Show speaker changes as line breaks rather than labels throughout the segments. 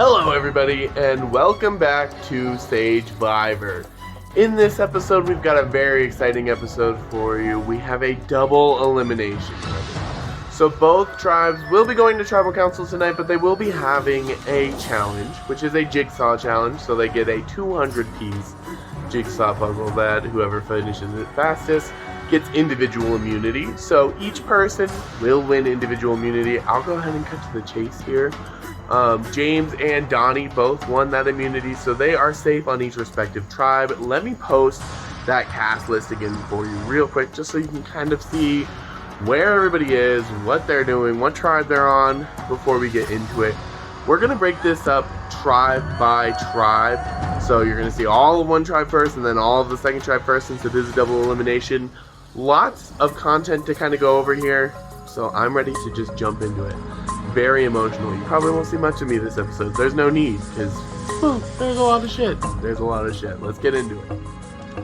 Hello everybody and welcome back to Sagevivor. In this episode we've got a very exciting episode for you. We have a double elimination. So both tribes will be going to tribal council tonight, but they will be having a challenge, which is a jigsaw challenge. So they get a 200-piece jigsaw puzzle that whoever finishes it fastest gets individual immunity. So each person will win individual immunity. I'll go ahead and cut to the chase here. James and Donnie both won that immunity, so they are safe on each respective tribe. Let me post that cast list again for you real quick, just so you can kind of see where everybody is, what they're doing, what tribe they're on before we get into it. We're going to break this up tribe by tribe, so you're going to see all of one tribe first and then all of the second tribe first, since it is a double elimination. Lots of content to kind of go over here, so I'm ready to just jump into it. Very emotional. You probably won't see much of me this episode. There's no need, because there's a lot of shit. There's a lot of shit. Let's get into it.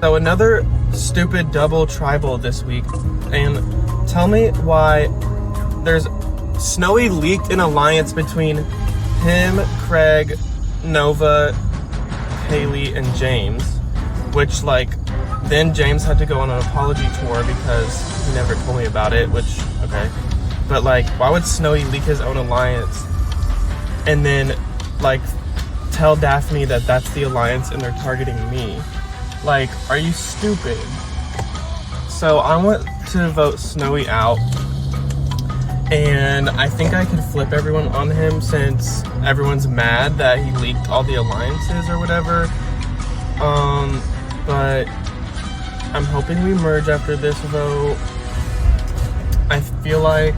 So another stupid double tribal this week, and tell me why there's Snowy leaked an alliance between him, Craig, Nova, Haley, and James, which then James had to go on an apology tour because he never told me about it, which, okay. But why would Snowy leak his own alliance and then tell Daphne that that's the alliance and they're targeting me? Are you stupid? So I want to vote Snowy out, and I think I can flip everyone on him since everyone's mad that he leaked all the alliances or whatever. But I'm hoping we merge after this vote. I feel like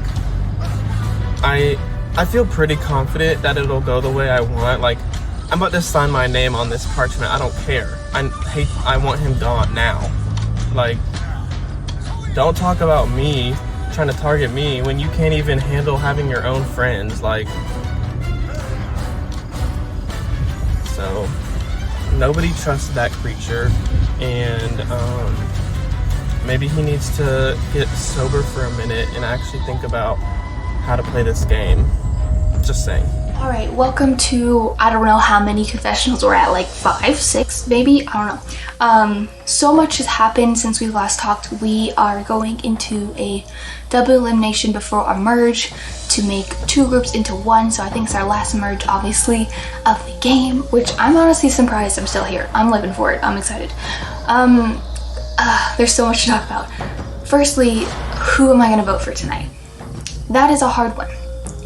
I feel pretty confident that it'll go the way I want. I'm about to sign my name on this parchment. I don't care. I want him gone now. Don't talk about me trying to target me when you can't even handle having your own friends. So nobody trusts that creature, and maybe he needs to get sober for a minute and actually think about how to play this game. Just saying.
Alright, welcome to, I don't know how many confessionals we're at, 5, 6 maybe? I don't know. So much has happened since we last talked. We are going into a double elimination before our merge to make 2 groups into 1, so I think it's our last merge, obviously, of the game, which I'm honestly surprised I'm still here. I'm living for it. I'm excited. There's so much to talk about. Firstly, who am I going to vote for tonight? That is a hard one.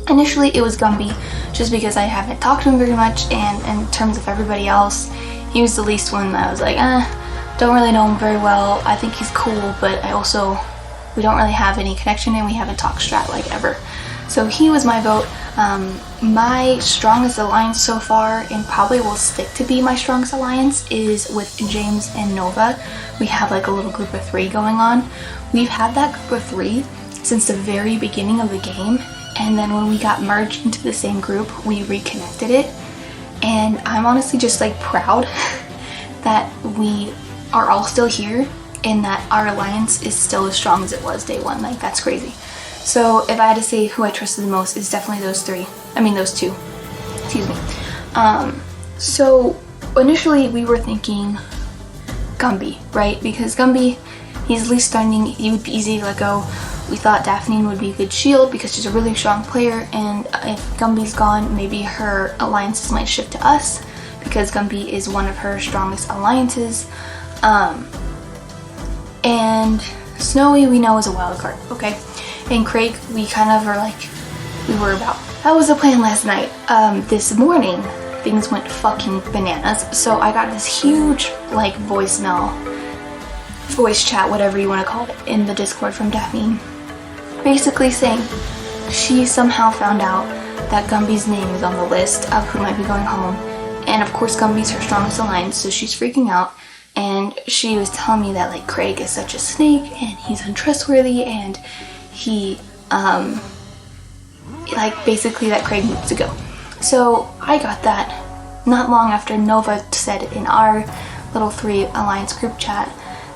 Initially, it was Gumby, just because I haven't talked to him very much, and in terms of everybody else, he was the least one that I was like, don't really know him very well. I think he's cool, but we don't really have any connection, and we haven't talked strat ever. So he was my vote. My strongest alliance so far, and probably will stick to be my strongest alliance, is with James and Nova. We have a little group of 3 going on. We've had that group of 3 since the very beginning of the game, and then when we got merged into the same group, we reconnected it, and I'm honestly just proud that we are all still here and that our alliance is still as strong as it was day 1. That's crazy. So if I had to say who I trusted the most, it's definitely those 2. Excuse me. So initially we were thinking Gumby, right? Because Gumby, he's least threatening, he would be easy to let go. We thought Daphne would be a good shield because she's a really strong player, and if Gumby's gone, maybe her alliances might shift to us because Gumby is one of her strongest alliances. And Snowy we know is a wild card, okay? And Craig, we kind of are that was the plan last night. This morning, things went fucking bananas. So I got this huge voice chat, whatever you want to call it, in the Discord from Daphne, basically saying she somehow found out that Gumby's name is on the list of who might be going home, and of course Gumby's her strongest alliance, so she's freaking out, and she was telling me that Craig is such a snake and he's untrustworthy, and he basically that Craig needs to go. So I got that not long after Nova said in our little 3 alliance group chat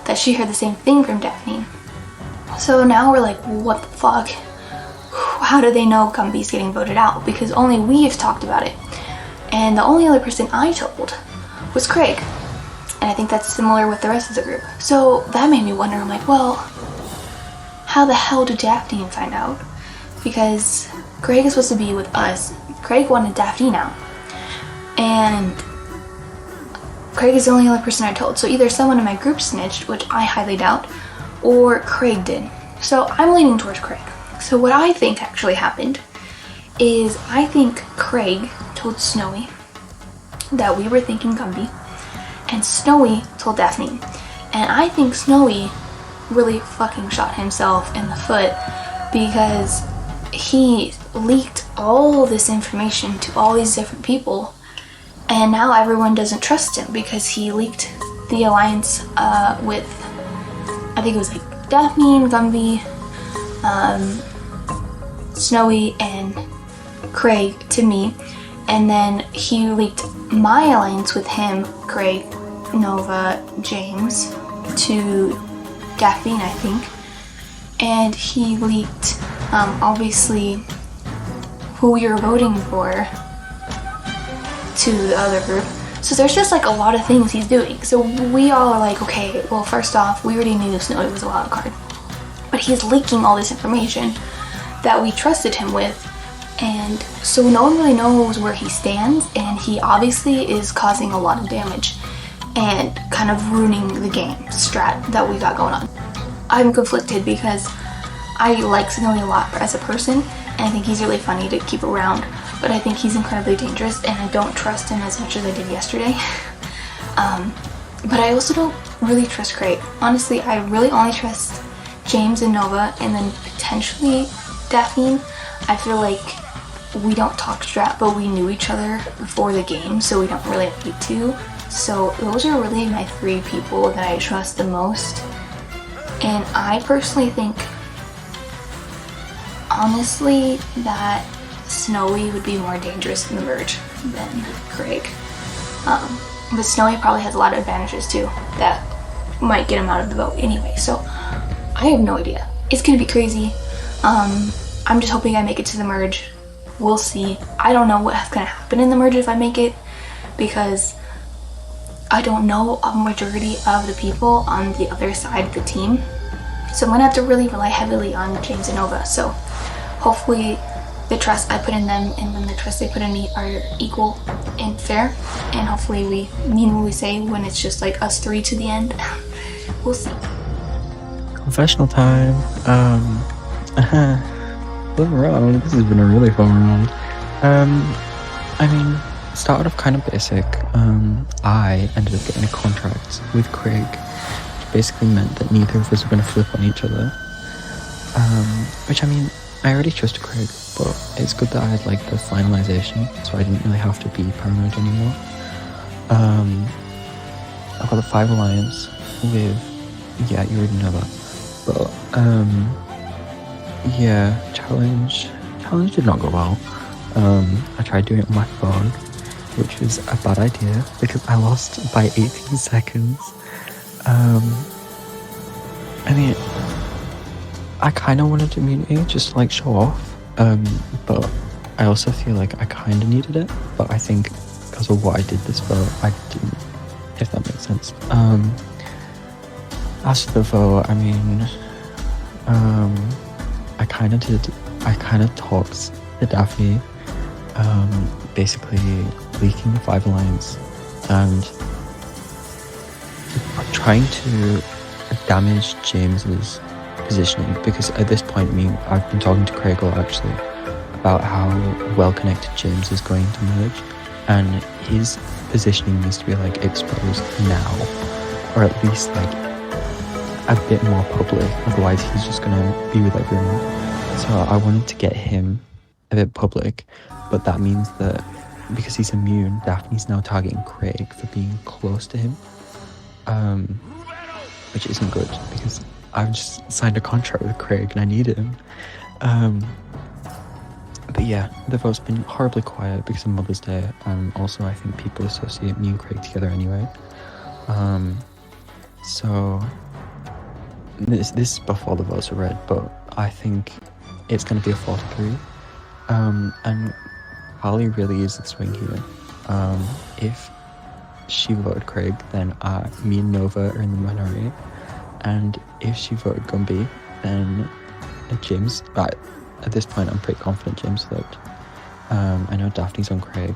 that she heard the same thing from Daphne. So now we're what the fuck? How do they know Gumby's getting voted out? Because only we've talked about it. And the only other person I told was Craig. And I think that's similar with the rest of the group. So that made me wonder, I'm like, well, how the hell did Daphne find out? Because Craig is supposed to be with us. Craig wanted Daphne out. And Craig is the only other person I told. So either someone in my group snitched, which I highly doubt, or Craig did. So I'm leaning towards Craig. So what I think actually happened is I think Craig told Snowy that we were thinking Gumby, and Snowy told Daphne. And I think Snowy really fucking shot himself in the foot because he leaked all this information to all these different people, and now everyone doesn't trust him because he leaked the alliance with, I think it was like Daphne and Gumby, Snowy and Craig to me, and then he leaked my alliance with him, Craig, Nova, James, to Daphne, I think, and he leaked obviously who we were voting for to the other group. So there's just like a lot of things he's doing. So we all are like, okay, well, first off, we already knew Snowy was a wild card, but he's leaking all this information that we trusted him with, and so no one really knows where he stands, and he obviously is causing a lot of damage and kind of ruining the game strat that we got going on. I'm conflicted because I like Snowy a lot as a person, and I think he's really funny to keep around, but I think he's incredibly dangerous, and I don't trust him as much as I did yesterday. But I also don't really trust Craig. Honestly, I really only trust James and Nova, and then potentially Daphne. I feel like we don't talk strat, but we knew each other before the game, so we don't really need to. So those are really my three people that I trust the most. And I personally think, honestly, that Snowy would be more dangerous in the merge than Craig. But Snowy probably has a lot of advantages too that might get him out of the vote anyway. So I have no idea. It's gonna be crazy. I'm just hoping I make it to the merge. We'll see. I don't know what's gonna happen in the merge if I make it, because I don't know a majority of the people on the other side of the team. So I'm gonna have to really rely heavily on James and Nova. So hopefully the trust I put in them and then the trust they put in me are equal and fair. And hopefully we mean what we say when it's just like us three to the end. We'll see.
Confessional time. Fun round. This has been a really fun round. I mean, started off kind of basic. I ended up getting a contract with Craig, which basically meant that neither of us were going to flip on each other. Which, I mean, I already trusted Craig, but it's good that I had like the finalization, so I didn't really have to be paranoid anymore. I've got the 5 alliance with, yeah, you already know that. But yeah, challenge did not go well. I tried doing it on my phone, which was a bad idea because I lost by 18 seconds. I mean, I kind of wanted immunity just to like show off, but I also feel like I kind of needed it, but I think because of what I did this vote, I didn't, if that makes sense. As for the vote, I mean, I kind of talked to Daphne, basically leaking the 5 alliance and trying to damage James's positioning, because at this point I've been talking to Craig a lot actually about how well connected James is going to merge, and his positioning needs to be like exposed now, or at least like a bit more public, otherwise he's just gonna be with everyone. So I wanted to get him a bit public, but that means that because he's immune, Daphne's now targeting Craig for being close to him, which isn't good because I've just signed a contract with Craig and I need him. But yeah, the vote's been horribly quiet because of Mother's Day, and also I think people associate me and Craig together anyway. So this is before the votes are read, but I think it's going to be a 4-3. And Harley really is the swing here. If she voted Craig, then me and Nova are in the minority. And if she voted Gumby, then James, at this point I'm pretty confident James voted. I know Daphne's on Craig,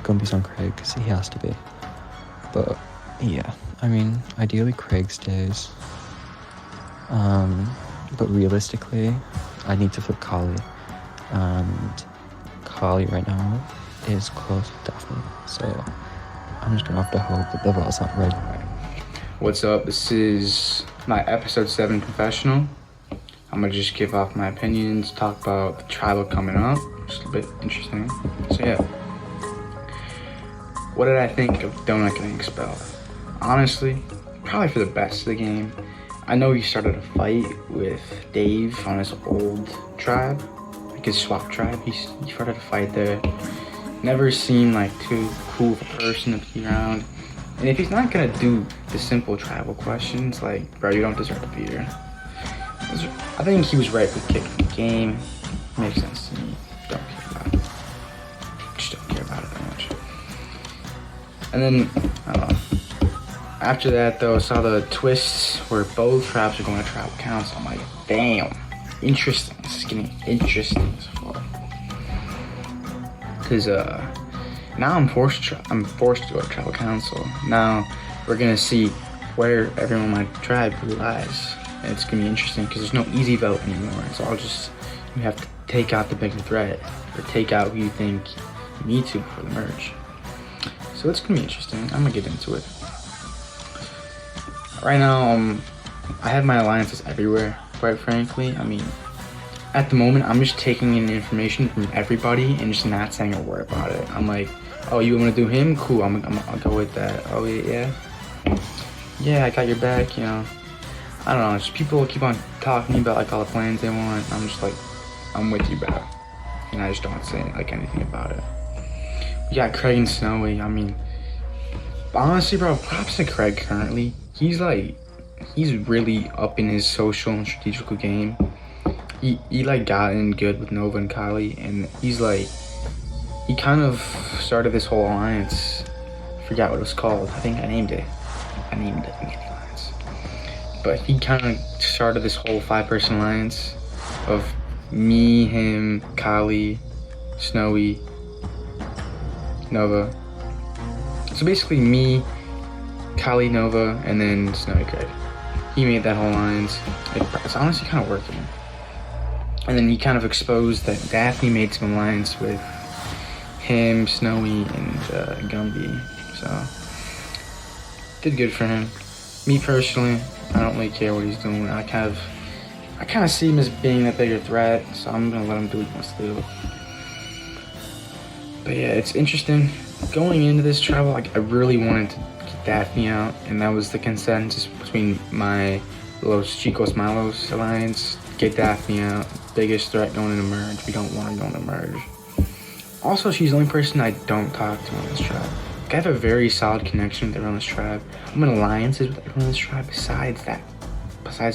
Gumby's on Craig, because he has to be. But yeah, I mean, ideally Craig stays. But realistically, I need to flip Carly. And Carly right now is close with Daphne. So I'm just gonna have to hope that the vote's not red.
What's up? This is my episode 7 confessional. I'm gonna just give off my opinions, talk about the tribal coming up, just a bit interesting. So yeah, what did I think of Donut getting expelled? Honestly, probably for the best of the game. I know he started a fight with Dave on his old tribe, like his swap tribe. He started a fight there. Never seemed like too cool of a person to be around. And if he's not gonna do the simple tribal questions, like, bro, you don't deserve to be here. I think he was right for kicking the game. Makes sense to me. Don't care about it. Just don't care about it that much. And then, I don't know. After that, though, I saw the twists where both tribes are going to tribal council. I'm like, damn, interesting. This is getting interesting as fuck. Because now I'm forced to go to tribal council. Now we're gonna see where everyone in my tribe lies, and it's gonna be interesting because there's no easy vote anymore. It's all just you have to take out the bigger threat or take out who you think you need to before the merge. So it's gonna be interesting. I'm gonna get into it. Right now, I have my alliances everywhere, quite frankly. I mean, at the moment, I'm just taking in information from everybody and just not saying a word about it. I'm like, oh, you want to do him? Cool, I'll go with that. Oh, yeah? Yeah, I got your back, you know. I don't know, just people keep on talking to me about, like, all the plans they want. I'm just like, I'm with you, bro. And I just don't say, like, anything about it. We got Craig and Snowy. I mean, honestly, bro, props to Craig currently. He's really up in his social and strategical game. He like got in good with Nova and Kylie, and he kind of started this whole alliance. I forgot what it was called. I think I named it Mini Alliance. But he kind of started this whole 5-person alliance of me, him, Kylie, Snowy, Nova. So basically me, Kylie, Nova, and then Snowy Craig. He made that whole alliance. It's honestly kind of working. And then he kind of exposed that Daphne made some alliance with him, Snowy, and Gumby. So did good for him. Me personally, I don't really care what he's doing. I kind of see him as being a bigger threat, so I'm gonna let him do what he wants to do. But yeah, it's interesting. Going into this tribal, like, I really wanted to get Daphne out, and that was the consensus between my Los Chicos Malos alliance. Get Daphne out. Biggest threat going into merge. We don't want her going to merge. Also, she's the only person I don't talk to on this tribe. Like, I have a very solid connection with everyone on this tribe. I'm in alliances with everyone on this tribe besides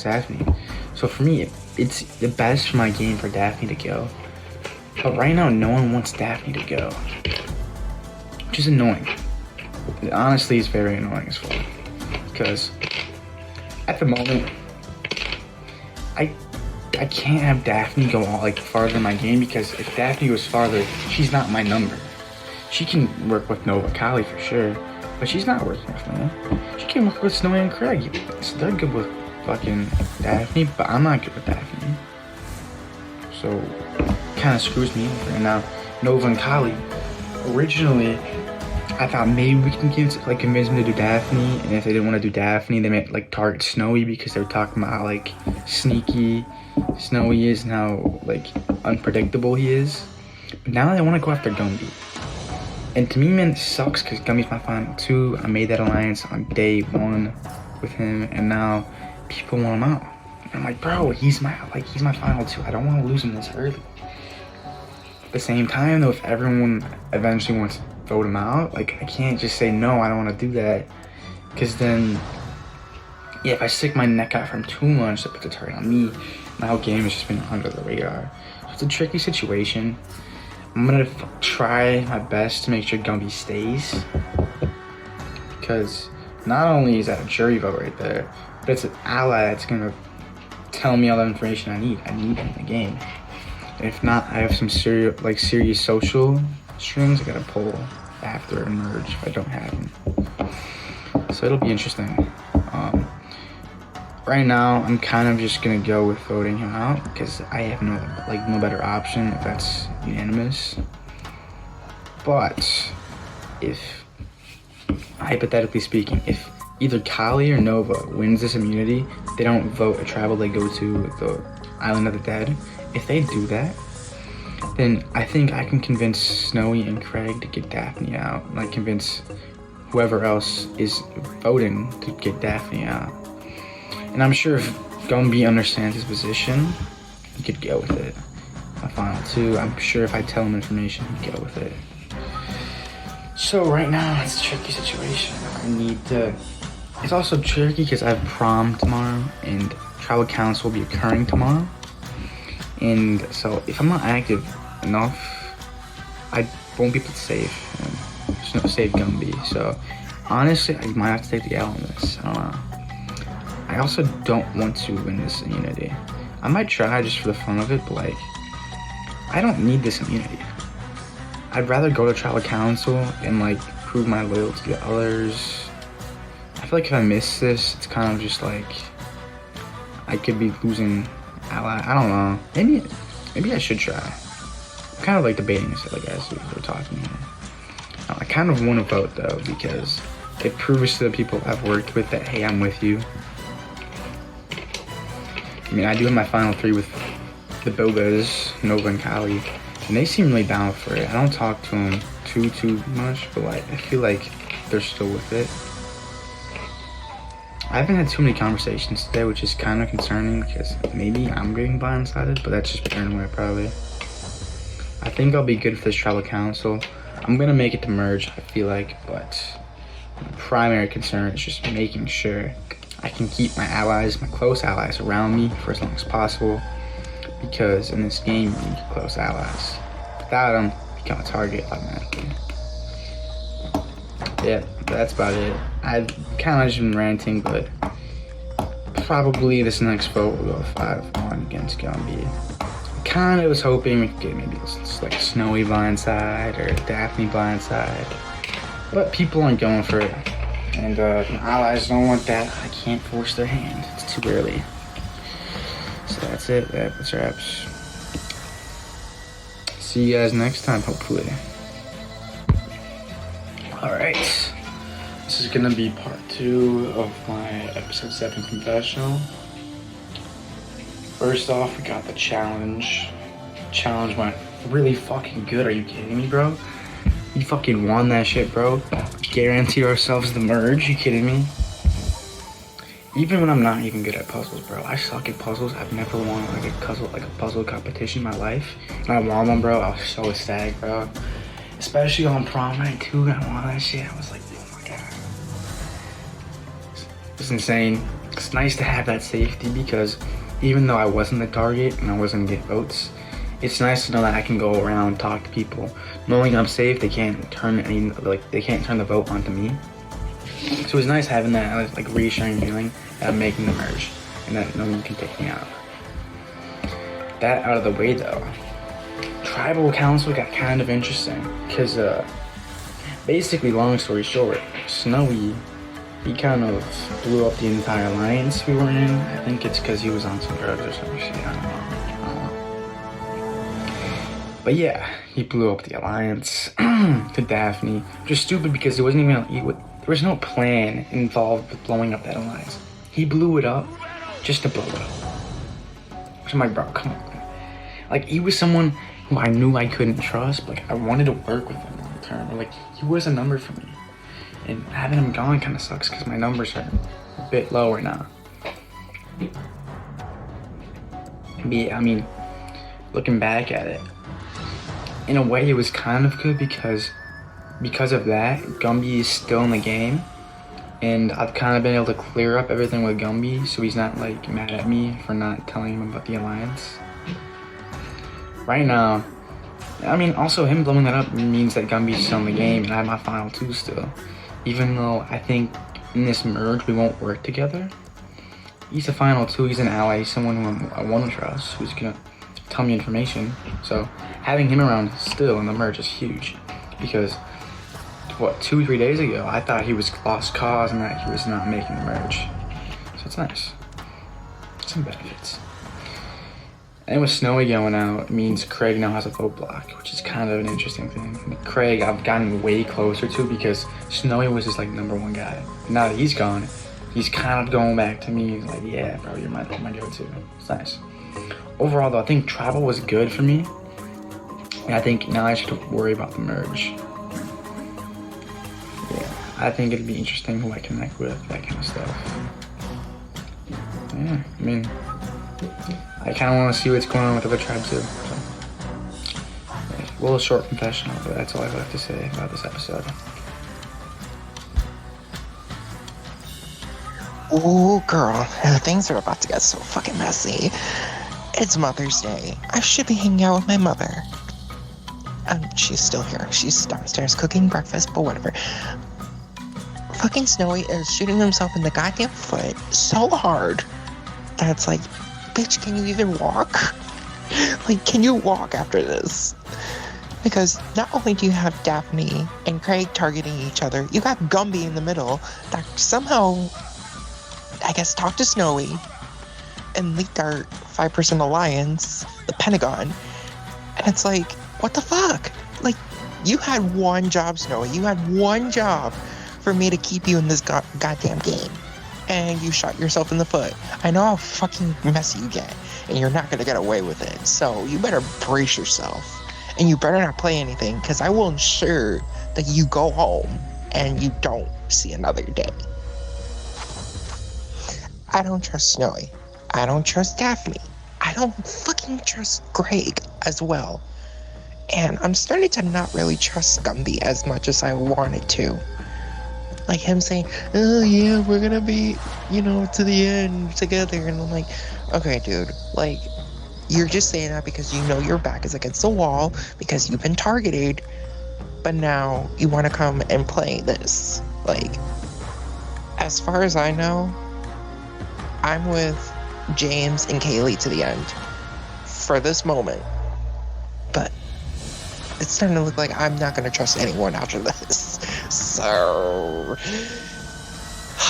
Daphne. So for me, it's the best for my game for Daphne to go. But right now, no one wants Daphne to go. Which is annoying. Honestly, it's very annoying as well. Because at the moment, I can't have Daphne go all, like, farther in my game, because if Daphne goes farther, she's not my number. She can work with Nova Kylie for sure, but she's not working with me. She can work with Snowy and Craig. So they're good with fucking Daphne, but I'm not good with Daphne. So kind of screws me over. And now Nova and Kylie, originally I thought maybe we can convince them to do Daphne, and if they didn't want to do Daphne, they might like target Snowy, because they were talking about how like sneaky Snowy is and how like unpredictable he is. But now they want to go after Gumby. And to me, man, it sucks, because Gumby's my final 2. I made that alliance on day 1 with him, and now people want him out. And I'm like, bro, he's my final 2. I don't want to lose him this early. At the same time, though, if everyone eventually wants to vote him out, like, I can't just say, no, I don't want to do that. Because then, yeah, if I stick my neck out for him too much, that puts a target on me. My whole game has just been under the radar. So it's a tricky situation. I'm gonna try my best to make sure Gumby stays, because not only is that a jury vote right there, but it's an ally that's gonna tell me all the information I need. I need in the game. And if not, I have some serious social strings I gotta pull after and merge if I don't have them. So it'll be interesting. Right now, I'm kind of just gonna go with voting him out because I have no better option if that's unanimous. But if, hypothetically speaking, if either Kali or Nova wins this immunity, they don't vote a tribal, they go to the Island of the Dead. If they do that, then I think I can convince Snowy and Craig to get Daphne out. And convince whoever else is voting to get Daphne out. And I'm sure if Gumby understands his position, he could go with it. My final two, I'm sure if I tell him information, he'd go with it. So right now, it's a tricky situation. It's also tricky because I have prom tomorrow and tribal council will be occurring tomorrow. And so if I'm not active enough, I won't be able to save him. There's no save Gumby. So honestly, I might have to take the L on this. I don't know. I also don't want to win this immunity. I might try just for the fun of it, but I don't need this immunity. I'd rather go to tribal council and prove my loyalty to others. I feel like if I miss this, it's kind of just I could be losing ally. I don't know. Maybe I should try. I'm kind of debating this, as we're talking here. I kind of want to vote though because it proves to the people I've worked with that hey, I'm with you. I mean, I do have my final three with the Bobas, Nova and Kali, and they seem really down for it. I don't talk to them too much, but I feel like they're still with it. I haven't had too many conversations today, which is kind of concerning because maybe I'm getting blindsided, but that's just paranoia probably. I think I'll be good for this tribal council. I'm gonna make it to merge, I feel like, but my primary concern is just making sure I can keep my allies, my close allies around me for as long as possible, because in this game you need close allies. Without them, you become a target automatically. Yeah, that's about it. I've kind of just been ranting, but probably this next vote will go 5-1 against Gumby. Kind of was hoping we could get maybe Snowy blindside or Daphne blindside, but people aren't going for it. And allies don't want that. I can't force their hand. It's too early. So that's it. That's wraps. See you guys next time, hopefully. Alright. This is gonna be part 2 of my episode 7 confessional. First off, we got the challenge. Challenge went really fucking good. Are you kidding me, bro? You fucking won that shit, bro. Guarantee ourselves the merge. You kidding me? Even when I'm not even good at puzzles, bro. I suck at puzzles. I've never won a puzzle competition in my life. And I won one, bro. I was so ecstatic, bro. Especially on prom night too. I won that shit. I was like, oh my god. It's insane. It's nice to have that safety because even though I wasn't the target and I wasn't getting votes, it's nice to know that I can go around and talk to people. Knowing I'm safe, they can't turn the vote onto me. So it's nice having that reassuring feeling that I'm making the merge and that no one can take me out. That out of the way though, tribal council got kind of interesting because basically, long story short, Snowy, he kind of blew up the entire alliance we were in. I think it's because he was on some drugs or some shit. I don't know. But yeah, he blew up the alliance to Daphne, which is stupid because there wasn't even there was no plan involved with blowing up that alliance. He blew it up just to blow it up. So I'm like, bro, come on. He was someone who I knew I couldn't trust, but I wanted to work with him long term. He was a number for me. And having him gone kind of sucks because my numbers are a bit lower now. But yeah, I mean, looking back at it, in a way it was kind of good because of that, Gumby is still in the game. And I've kind of been able to clear up everything with Gumby so he's not mad at me for not telling him about the alliance. Right now, I mean, also him blowing that up means that Gumby's still in the game and I have my final two still. Even though I think in this merge we won't work together. He's the final two, he's an ally, he's someone who I want to trust, who's gonna tell me information. So having him around still in the merge is huge. Because, what, 2-3 days ago, I thought he was lost cause and that he was not making the merge. So it's nice. Some benefits. And with Snowy going out, it means Craig now has a vote block, which is kind of an interesting thing. I mean, Craig, I've gotten way closer to because Snowy was his like #1 guy. Now that he's gone, he's kind of going back to me. He's like, yeah, bro, you're my go-to. It's nice. Overall, though, I think Tribal was good for me. And I think now I should worry about the merge. Yeah, I think it'd be interesting who I connect with, that kind of stuff. Yeah, I mean, I kind of want to see what's going on with other tribes too. So, yeah, a little short confessional, but that's all I have to say about this episode.
Ooh, girl, things are about to get so fucking messy. It's Mother's Day. I should be hanging out with my mother. She's still here. She's downstairs cooking breakfast, but whatever. Fucking Snowy is shooting himself in the goddamn foot so hard that it's like, bitch, can you even walk? Like, can you walk after this? Because not only do you have Daphne and Craig targeting each other, you got Gumby in the middle that somehow, I guess, talked to Snowy and leaked our 5-person alliance, the Pentagon. And it's like, what the fuck? Like, you had one job, Snowy. You had one job for me to keep you in this goddamn game. And you shot yourself in the foot. I know how fucking messy you get, and you're not gonna get away with it. So you better brace yourself. And you better not play anything, because I will ensure that you go home and you don't see another day. I don't trust Snowy. I don't trust Daphne. I don't fucking trust Greg as well. And I'm starting to not really trust Gumby as much as I wanted to. Like him saying, oh yeah, we're gonna be, to the end together. And I'm like, okay, dude, like, you're just saying that because you know your back is against the wall, because you've been targeted, but now you want to come and play this. Like, as far as I know, I'm with James and Kaylee to the end for this moment. But it's starting to look like I'm not going to trust anyone after this. So,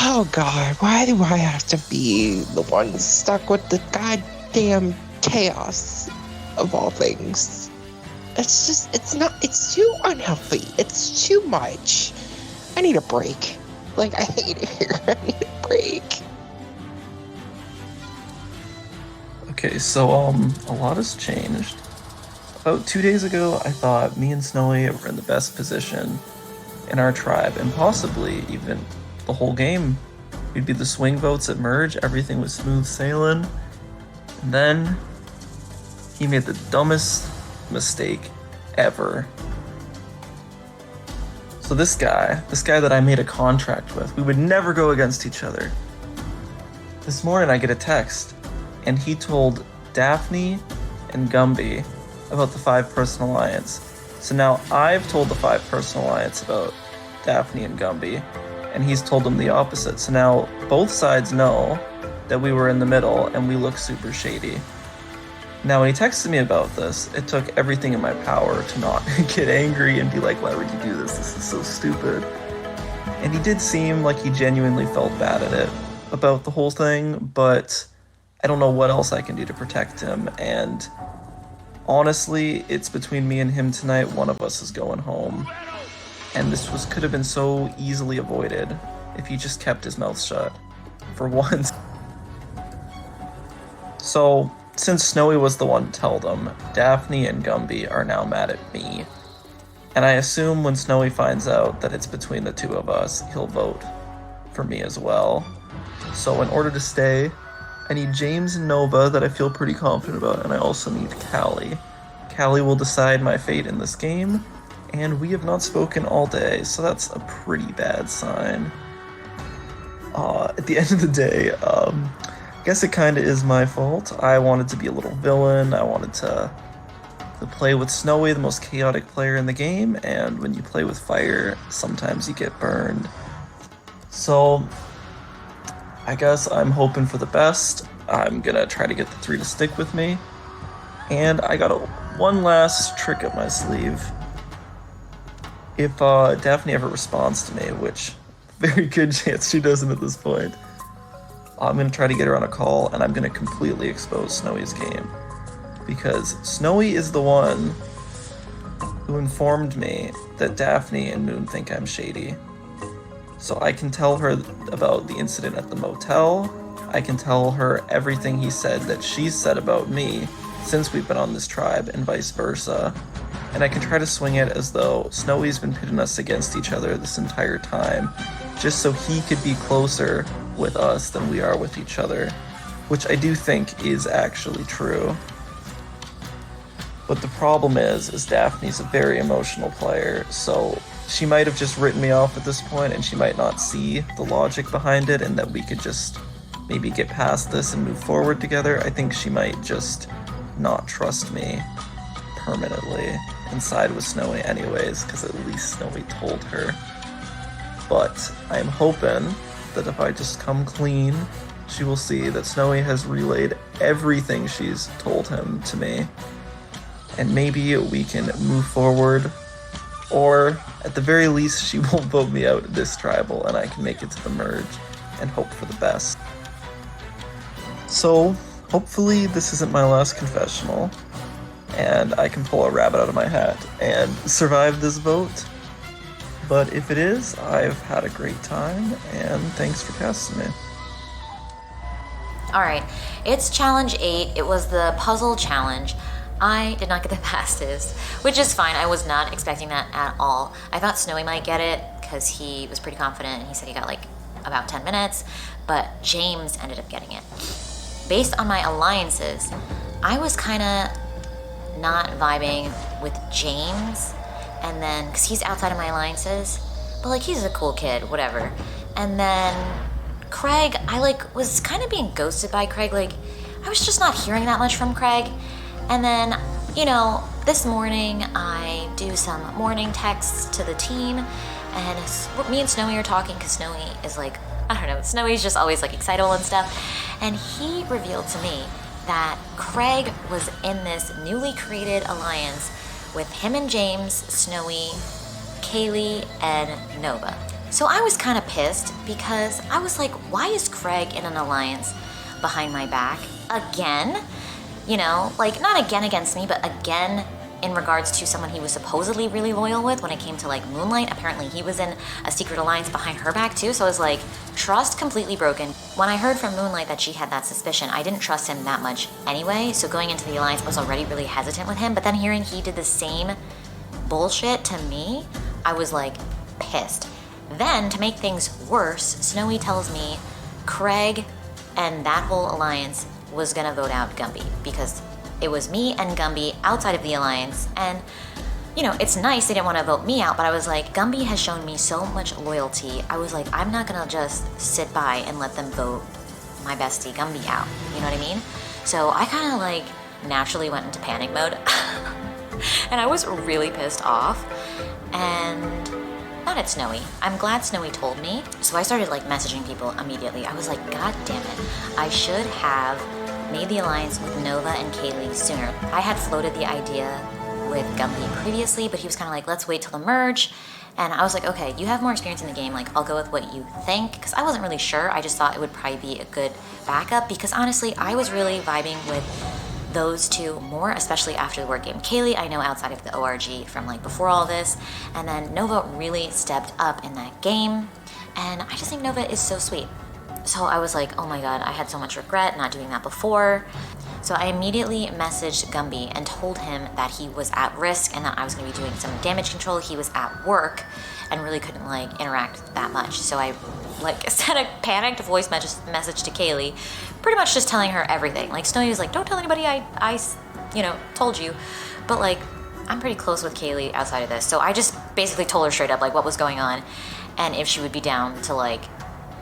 oh God, why do I have to be the one stuck with the goddamn chaos of all things? It's too unhealthy. It's too much. I need a break. Like, I hate it here. I need a break.
Okay, so, a lot has changed. About 2 days ago, I thought me and Snowy were in the best position in our tribe, and possibly even the whole game. We'd be the swing votes at merge, everything was smooth sailing. And then he made the dumbest mistake ever. So this guy that I made a contract with, we would never go against each other. This morning I get a text, and he told Daphne and Gumby about the 5-person alliance. So now I've told the 5-person alliance about Daphne and Gumby, and he's told them the opposite. So now both sides know that we were in the middle and we look super shady. Now when he texted me about this, it took everything in my power to not get angry and be like, why would you do this? This is so stupid. And he did seem like he genuinely felt bad at it about the whole thing, but I don't know what else I can do to protect him. And honestly, it's between me and him tonight. One of us is going home. And this could have been so easily avoided if he just kept his mouth shut for once. So, since Snowy was the one to tell them, Daphne and Gumby are now mad at me. And I assume when Snowy finds out that it's between the two of us, he'll vote for me as well. So in order to stay, I need James and Nova that I feel pretty confident about, and I also need Callie. Callie will decide my fate in this game, and we have not spoken all day, so that's a pretty bad sign. At the end of the day, I guess it kind of is my fault. I wanted to be a little villain. I wanted to to play with Snowy, the most chaotic player in the game, and when you play with fire, sometimes you get burned. So, I guess I'm hoping for the best. I'm gonna try to get the 3 to stick with me. And I got one last trick up my sleeve. If Daphne ever responds to me, which very good chance she doesn't at this point, I'm gonna try to get her on a call, and I'm gonna completely expose Snowy's game. Because Snowy is the one who informed me that Daphne and Moon think I'm shady. So I can tell her about the incident at the motel. I can tell her everything he said that she's said about me since we've been on this tribe, and vice versa. And I can try to swing it as though Snowy's been pitting us against each other this entire time, just so he could be closer with us than we are with each other, which I do think is actually true. But the problem is Daphne's a very emotional player, so she might have just written me off at this point, and she might not see the logic behind it, and that we could just maybe get past this and move forward together. I think she might just not trust me permanently and side with Snowy anyways, because at least Snowy told her. But I'm hoping that if I just come clean, she will see that Snowy has relayed everything she's told him to me. And maybe we can move forward, or at the very least she won't vote me out of this tribal and I can make it to the merge and hope for the best. So hopefully this isn't my last confessional and I can pull a rabbit out of my hat and survive this vote. But if it is, I've had a great time, and thanks for casting me.
Alright, it's challenge 8. It was the puzzle challenge. I did not get the fastest, which is fine. I was not expecting that at all. I thought Snowy might get it because he was pretty confident and he said he got like about 10 minutes, but James ended up getting it. Based on my alliances, I was kind of not vibing with James, and then because he's outside of my alliances, but like he's a cool kid, whatever. And then Craig, I like was kind of being ghosted by Craig. Like I was just not hearing that much from Craig. And then, you know, this morning I do some morning texts to the team, and me and Snowy are talking because Snowy is like, I don't know, Snowy's just always like excitable and stuff. And he revealed to me that Craig was in this newly created alliance with him and James, Snowy, Kaylee, and Nova. So I was kind of pissed because I was like, why is Craig in an alliance behind my back again? You know, like not again against me, but again in regards to someone he was supposedly really loyal with when it came to like Moonlight. Apparently he was in a secret alliance behind her back too. So I was like, trust completely broken. When I heard from Moonlight that she had that suspicion, I didn't trust him that much anyway. So going into the alliance, I was already really hesitant with him. But then hearing he did the same bullshit to me, I was like pissed. Then to make things worse, Snowy tells me Craig and that whole alliance was gonna vote out Gumby because it was me and Gumby outside of the alliance. And you know, it's nice they didn't want to vote me out, but I was like, Gumby has shown me so much loyalty. I was like, I'm not gonna just sit by and let them vote my bestie Gumby out. You know what I mean? So I kind of like naturally went into panic mode and I was really pissed off. And not at Snowy. I'm glad Snowy told me. So I started like messaging people immediately. I was like, God damn it. I should have made the alliance with Nova and Kaylee sooner. I had floated the idea with Gumby previously, but he was kind of like, let's wait till the merge. And I was like, okay, you have more experience in the game. Like, I'll go with what you think. Because I wasn't really sure. I just thought it would probably be a good backup. Because honestly, I was really vibing with those two more, especially after the word game. Kaylee, I know outside of the ORG from like before all this, and then Nova really stepped up in that game, and I just think Nova is so sweet. So I was like, oh my god, I had so much regret not doing that before. So I immediately messaged Gumby and told him that he was at risk and that I was going to be doing some damage control. He was at work and really couldn't like interact that much. So I like sent a panicked voice message to Kaylee, pretty much just telling her everything. Like Snowy was like, don't tell anybody I told you. But like, I'm pretty close with Kaylee outside of this. So I just basically told her straight up like what was going on and if she would be down to like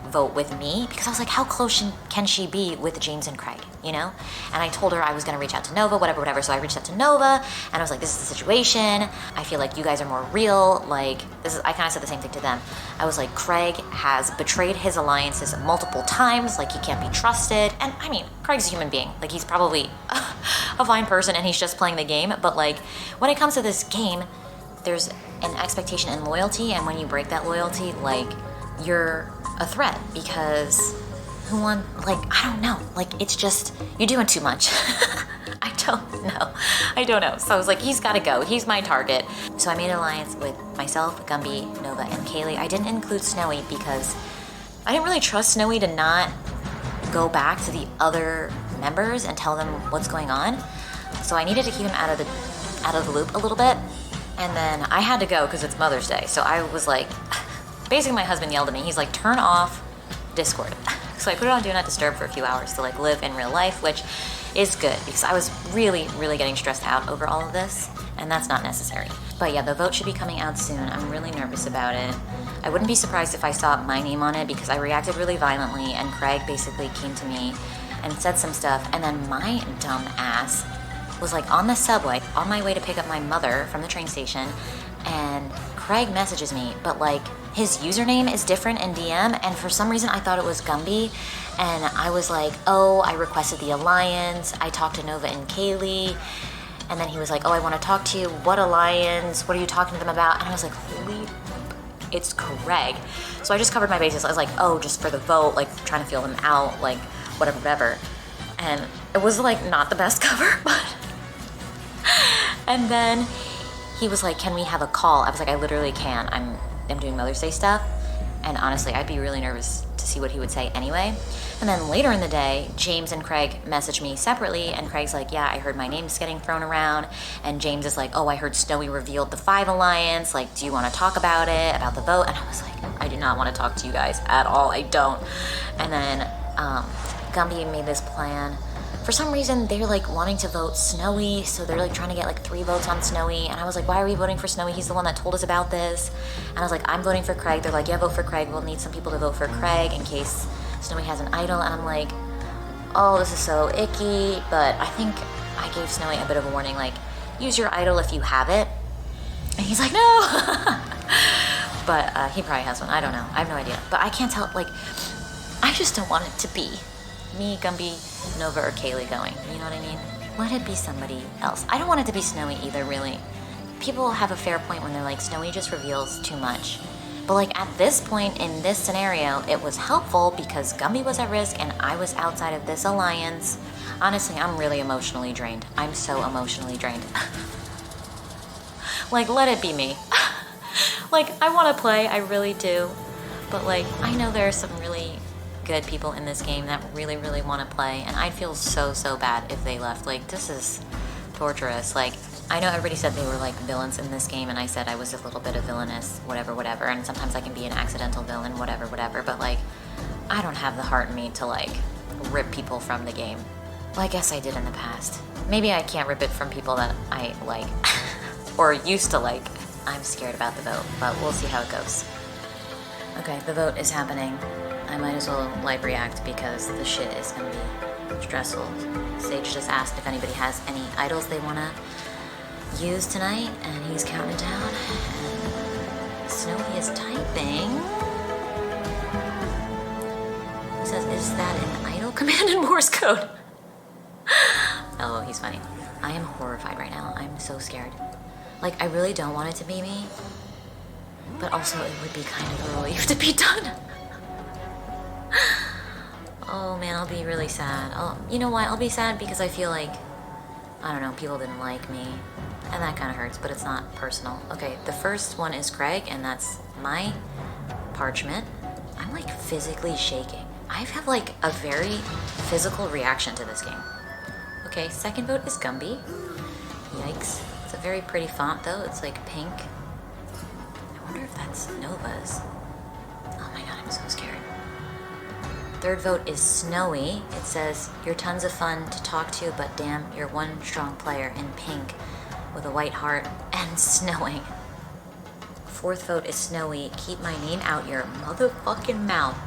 vote with me, because I was like, how close can she be with James and Craig, you know? And I told her I was gonna reach out to Nova, whatever. So I reached out to Nova, and I was like, this is the situation. I feel like you guys are more real. Like, I kind of said the same thing to them. I was like, Craig has betrayed his alliances multiple times. Like, he can't be trusted. And I mean, Craig's a human being. Like, he's probably a fine person, and he's just playing the game. But like, when it comes to this game, there's an expectation and loyalty, and when you break that loyalty, like, you're a threat, because I don't know, like, it's just, you're doing too much. I don't know. So I was like, he's gotta go, he's my target. So I made an alliance with myself, Gumby, Nova, and Kaylee. I didn't include Snowy because I didn't really trust Snowy to not go back to the other members and tell them what's going on. So I needed to keep him out of the loop a little bit. And then I had to go because it's Mother's Day. So I was like, basically my husband yelled at me. He's like, turn off Discord. So I put it on Do Not Disturb for a few hours to like live in real life, which is good because I was really, really getting stressed out over all of this, and that's not necessary. But yeah, the vote should be coming out soon. I'm really nervous about it. I wouldn't be surprised if I saw my name on it because I reacted really violently, and Craig basically came to me and said some stuff, and then my dumb ass was like on the subway on my way to pick up my mother from the train station, and Craig messages me, but like his username is different in DM, and for some reason I thought it was Gumby, and I was like, oh, I requested the alliance, I talked to Nova and Kaylee, and then he was like, oh, I want to talk to you, what alliance, what are you talking to them about? And I was like, holy, it's Craig. So I just covered my bases. I was like, oh, just for the vote, like trying to feel them out, like whatever. And it was like not the best cover, but and then he was like, can we have a call? I was like, I literally can. I'm doing Mother's Day stuff. And honestly, I'd be really nervous to see what he would say anyway. And then later in the day, James and Craig messaged me separately, and Craig's like, yeah, I heard my name's getting thrown around. And James is like, oh, I heard Snowy revealed the 5 alliance. Like, do you want to talk about it, about the vote? And I was like, I do not want to talk to you guys at all. I don't. And then Gumby made this plan. For some reason, they're like wanting to vote Snowy, so they're like trying to get like 3 votes on Snowy. And I was like, why are we voting for Snowy? He's the one that told us about this. And I was like, I'm voting for Craig. They're like, yeah, vote for Craig. We'll need some people to vote for Craig in case Snowy has an idol. And I'm like, oh, this is so icky. But I think I gave Snowy a bit of a warning, like, use your idol if you have it. And he's like, no. But he probably has one. I don't know. I have no idea. But I can't tell, like, I just don't want it to be me, Gumby, Nova, or Kaylee going. You know what I mean? Let it be somebody else. I don't want it to be Snowy either, really. People have a fair point when they're like, Snowy just reveals too much. But like at this point in this scenario, it was helpful because Gumby was at risk and I was outside of this alliance. Honestly, I'm really emotionally drained. I'm so emotionally drained. Like, let it be me. Like, I want to play, I really do. But like, I know there are some really good people in this game that really, really want to play, and I'd feel so bad if they left. Like, this is torturous. Like, I know everybody said they were like villains in this game, and I said I was a little bit of villainous, whatever, and sometimes I can be an accidental villain, whatever, but like, I don't have the heart in me to like rip people from the game. Well, I guess I did in the past. Maybe I can't rip it from people that I like or used to like. I'm scared about the vote, but we'll see how it goes. Okay, the vote is happening. I might as well live react because the shit is gonna be stressful. Sage just asked if anybody has any idols they wanna use tonight, and he's counting down. And Snowy is typing. He says, is that an idol command in Morse code? Oh, he's funny. I am horrified right now. I'm so scared. Like, I really don't want it to be me, but also it would be kind of a relief to be done. Oh man, I'll be really sad. You know why? I'll be sad because I feel like, I don't know, people didn't like me. And that kind of hurts, but it's not personal. Okay, the first one is Craig, and that's my parchment. I'm like physically shaking. I have like a very physical reaction to this game. Okay, second vote is Gumby. Yikes. It's a very pretty font though. It's like pink. I wonder if that's Nova's. Oh my god, I'm so scared. Third vote is Snowy. It says, you're tons of fun to talk to, but damn, you're one strong player in pink with a white heart and snowing. Fourth vote is Snowy. Keep my name out your motherfucking mouth.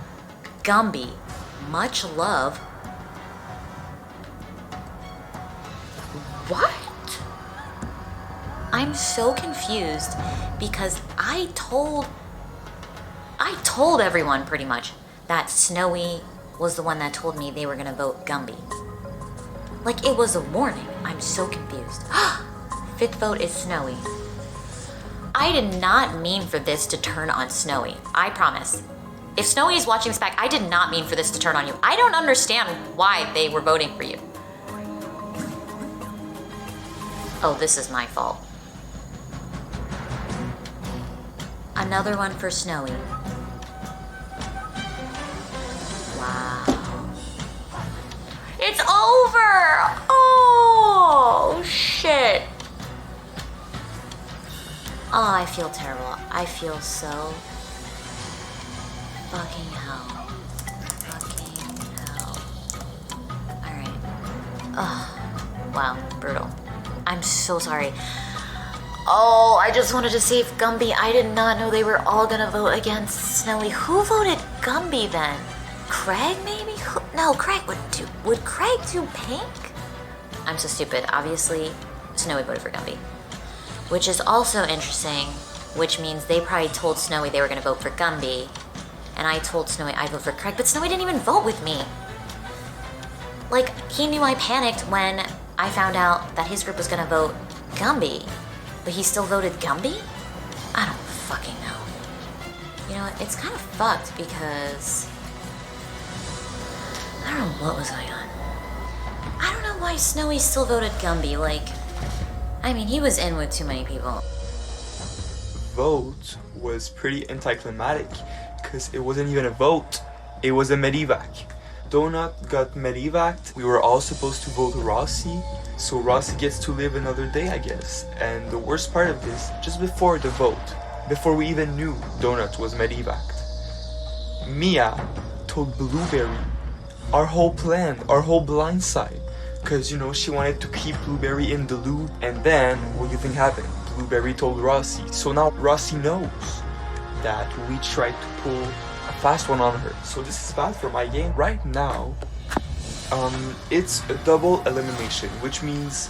Gumby. Much love. What? I'm so confused because I told everyone pretty much that Snowy was the one that told me they were gonna vote Gumby. Like, it was a warning. I'm so confused. Fifth vote is Snowy. I did not mean for this to turn on Snowy. I promise. If Snowy is watching this back, I did not mean for this to turn on you. I don't understand why they were voting for you. Oh, this is my fault. Another one for Snowy. Wow. It's over! Oh, shit. Oh, I feel terrible. I feel so fucking hell. Fucking hell. Alright. Oh, wow, brutal. I'm so sorry. Oh, I just wanted to save Gumby. I did not know they were all gonna vote against Snowy. Who voted Gumby then? Craig, maybe? No, Craig would Craig do pink? I'm so stupid. Obviously, Snowy voted for Gumby. Which is also interesting, which means they probably told Snowy they were gonna vote for Gumby. And I told Snowy I'd vote for Craig, but Snowy didn't even vote with me. Like, he knew I panicked when I found out that his group was gonna vote Gumby. But he still voted Gumby? I don't fucking know. You know, it's kind of fucked because I don't know what was going on. I don't know why Snowy still voted Gumby. Like, I mean, he was in with too many people.
Vote was pretty anticlimactic because it wasn't even a vote, it was a medevac. Donut got medevaced. We were all supposed to vote Rossi, so Rossi gets to live another day, I guess. And the worst part of this, just before the vote, before we even knew Donut was medevaced, Mia told Blueberry our whole plan, our whole blindside. Because, you know, she wanted to keep Blueberry in the loop. And then, what do you think happened? Blueberry told Rossi. So now Rossi knows that we tried to pull a fast one on her. So this is bad for my game. Right now, it's a double elimination, which means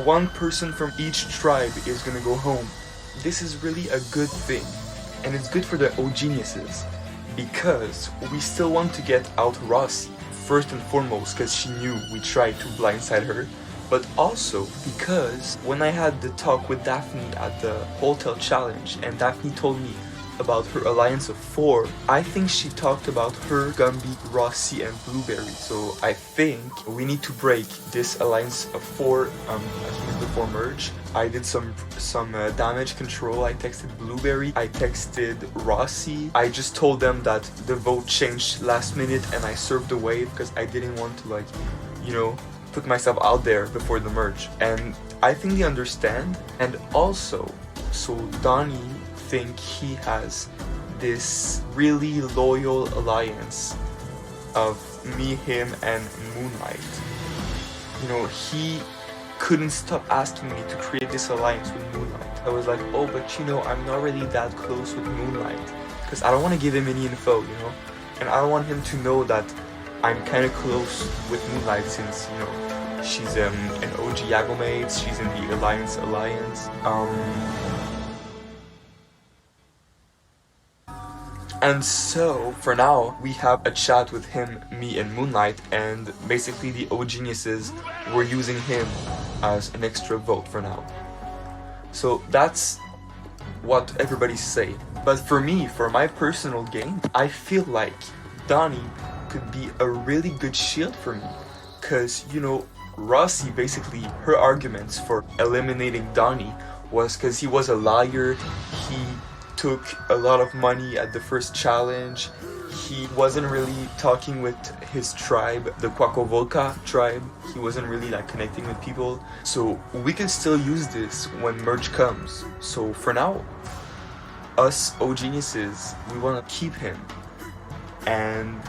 one person from each tribe is gonna go home. This is really a good thing. And it's good for the O-geniuses. Because we still want to get out Rossi. First and foremost, because she knew we tried to blindside her, but also because when I had the talk with Daphne at the hotel challenge and Daphne told me about her alliance of 4, I think she talked about her, Gumby, Rossi, and Blueberry. So I think we need to break this alliance of 4 as soon as before merge. I did some damage control. I texted Blueberry, I texted Rossi. I just told them that the vote changed last minute and I served the wave because I didn't want to, like, you know, put myself out there before the merge. And I think they understand. And also, so Donnie think he has this really loyal alliance of me, him, and Moonlight. You know, he couldn't stop asking me to create this alliance with Moonlight. I was like, oh, but you know, I'm not really that close with Moonlight because I don't want to give him any info, you know, and I don't want him to know that I'm kind of close with Moonlight since, you know, she's an OG Yagomate, she's in the Alliance. And so, for now, we have a chat with him, me, and Moonlight, and basically the O-geniuses were using him as an extra vote for now. So that's what everybody's saying. But for me, for my personal game, I feel like Donnie could be a really good shield for me. Because, you know, Rossi, basically, her arguments for eliminating Donnie was because he was a liar, he took a lot of money at the first challenge, he wasn't really talking with his tribe, the Kwakovolka tribe, he wasn't really like connecting with people. So we can still use this when merge comes. So for now, us O-geniuses, we want to keep him. And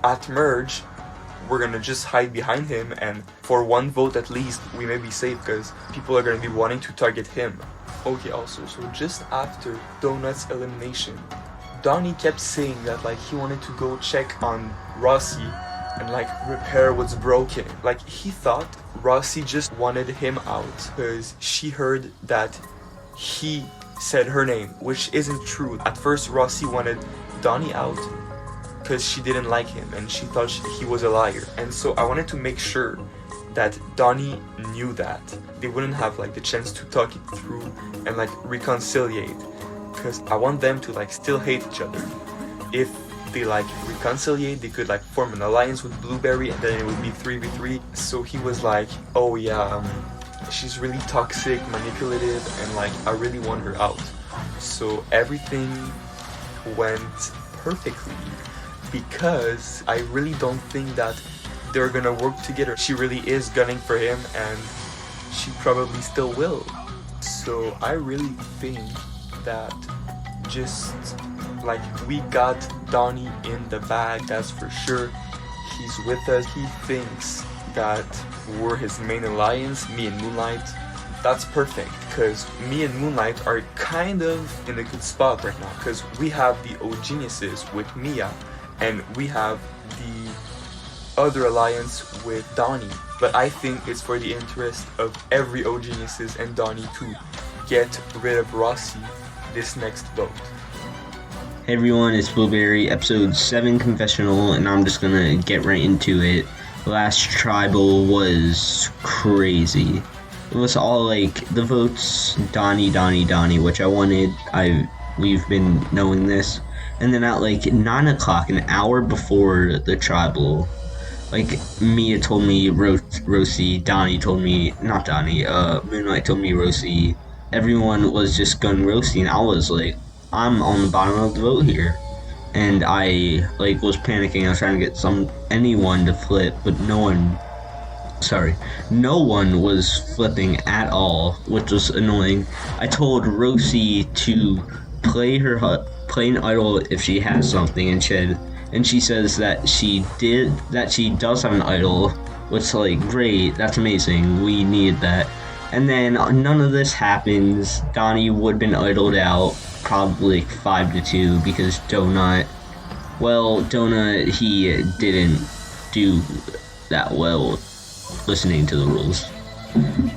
at merge, we're gonna just hide behind him, and for one vote at least, we may be safe because people are gonna be wanting to target him. Okay, also, so just after Donut's elimination, Donnie kept saying that like he wanted to go check on Rossi and like repair what's broken. Like he thought Rossi just wanted him out because she heard that he said her name, which isn't true. At first Rossi wanted Donnie out because she didn't like him and she thought he was a liar. And so I wanted to make sure that Donnie knew that. They wouldn't have like the chance to talk it through and like reconciliate, because I want them to like still hate each other. If they like reconciliate, they could like form an alliance with Blueberry and then it would be 3v3. So he was like, oh yeah, she's really toxic, manipulative, and like I really want her out. So everything went perfectly because I really don't think that they're gonna work together. She really is gunning for him and she probably still will. So I really think that just like we got Donnie in the bag, that's for sure. He's with us. He thinks that we're his main alliance, me and Moonlight. That's perfect because me and Moonlight are kind of in a good spot right now because we have the O Geniuses with Mia and we have the other alliance with Donnie. But I think it's for the interest of every O Geniuses and Donnie to get rid of Rossi this next vote.
Hey everyone, it's Blueberry, episode 7 confessional, and I'm just gonna get right into it. Last tribal was crazy. It was all like the votes, Donnie, which I wanted. We've been knowing this. And then at like 9 o'clock, an hour before the tribal, like Mia told me Rosie, Donnie told me, not Donnie, Moonlight told me Rosie. Everyone was just gunning Rosie, and I was like, I'm on the bottom of the vote here. And I like was panicking. I was trying to get anyone to flip, but no one was flipping at all, which was annoying. I told Rosie to play an idol if she has something, and she says that she does have an idol, which like great, that's amazing. We needed that. And then none of this happens. Donnie would have been idled out, probably 5-2 because Donut, he didn't do that well listening to the rules.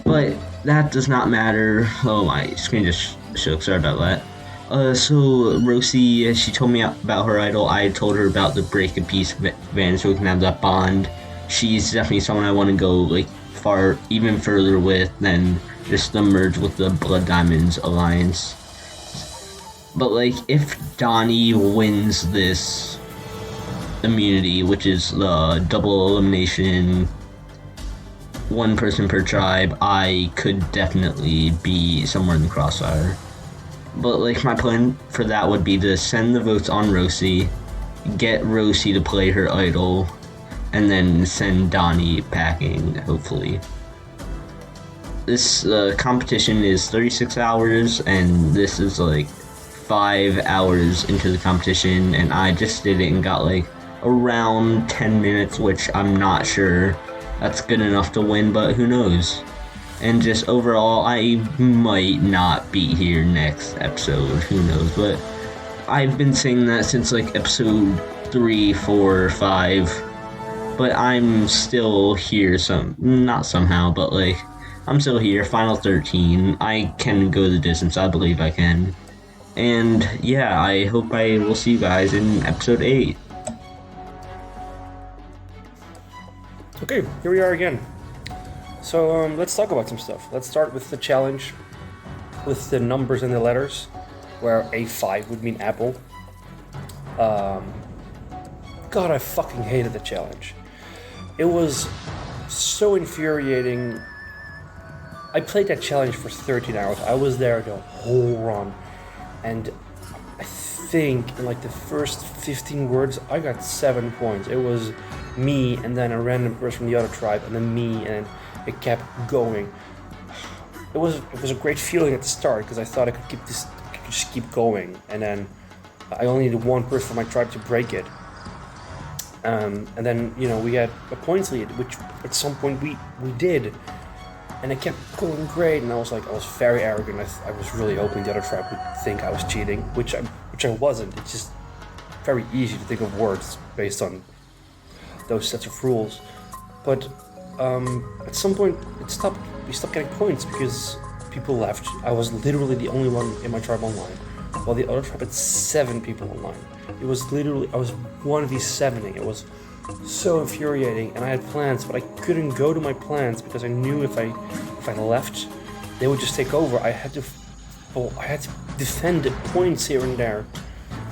But that does not matter. Oh, my screen just shook, sorry about that. So Rosie, she told me about her idol. I told her about the break a piece van so we can have that bond. She's definitely someone I want to go like even further with than just the merge with the Blood Diamonds alliance. But like if Donnie wins this immunity, which is the double elimination, one person per tribe, I could definitely be somewhere in the crossfire. But like my plan for that would be to send the votes on Rosie, get Rosie to play her idol, and then send Donnie packing, hopefully. This competition is 36 hours, and this is like 5 hours into the competition, and I just did it and got like around 10 minutes, which I'm not sure that's good enough to win, but who knows. And just overall, I might not be here next episode, who knows, but I've been saying that since like episode 3, 4, 5, but I'm still here not somehow, but like, I'm still here, final 13, I can go the distance, I believe I can. And yeah, I hope I will see you guys in episode 8.
Okay, here we are again. So let's talk about some stuff. Let's start with the challenge with the numbers and the letters, where A5 would mean apple. God, I fucking hated the challenge. It was so infuriating. I played that challenge for 13 hours. I was there the whole run. And I think in like the first 15 words, I got 7 points. It was me and then a random person from the other tribe and then me, and it kept going. It was a great feeling at the start because I thought I could just keep going, and then I only needed one person from my tribe to break it. And then we had a points lead, which at some point we did, and it kept going great. And I was very arrogant. I was really hoping the other tribe would think I was cheating, which which I wasn't. It's just very easy to think of words based on those sets of rules. But at some point, we stopped getting points because people left. I was literally the only one in my tribe online, while the other tribe had 7 people online. It was literally, I was one of these 7ing. It was so infuriating, and I had plans, but I couldn't go to my plans because I knew if I left, they would just take over. I had to defend the points here and there.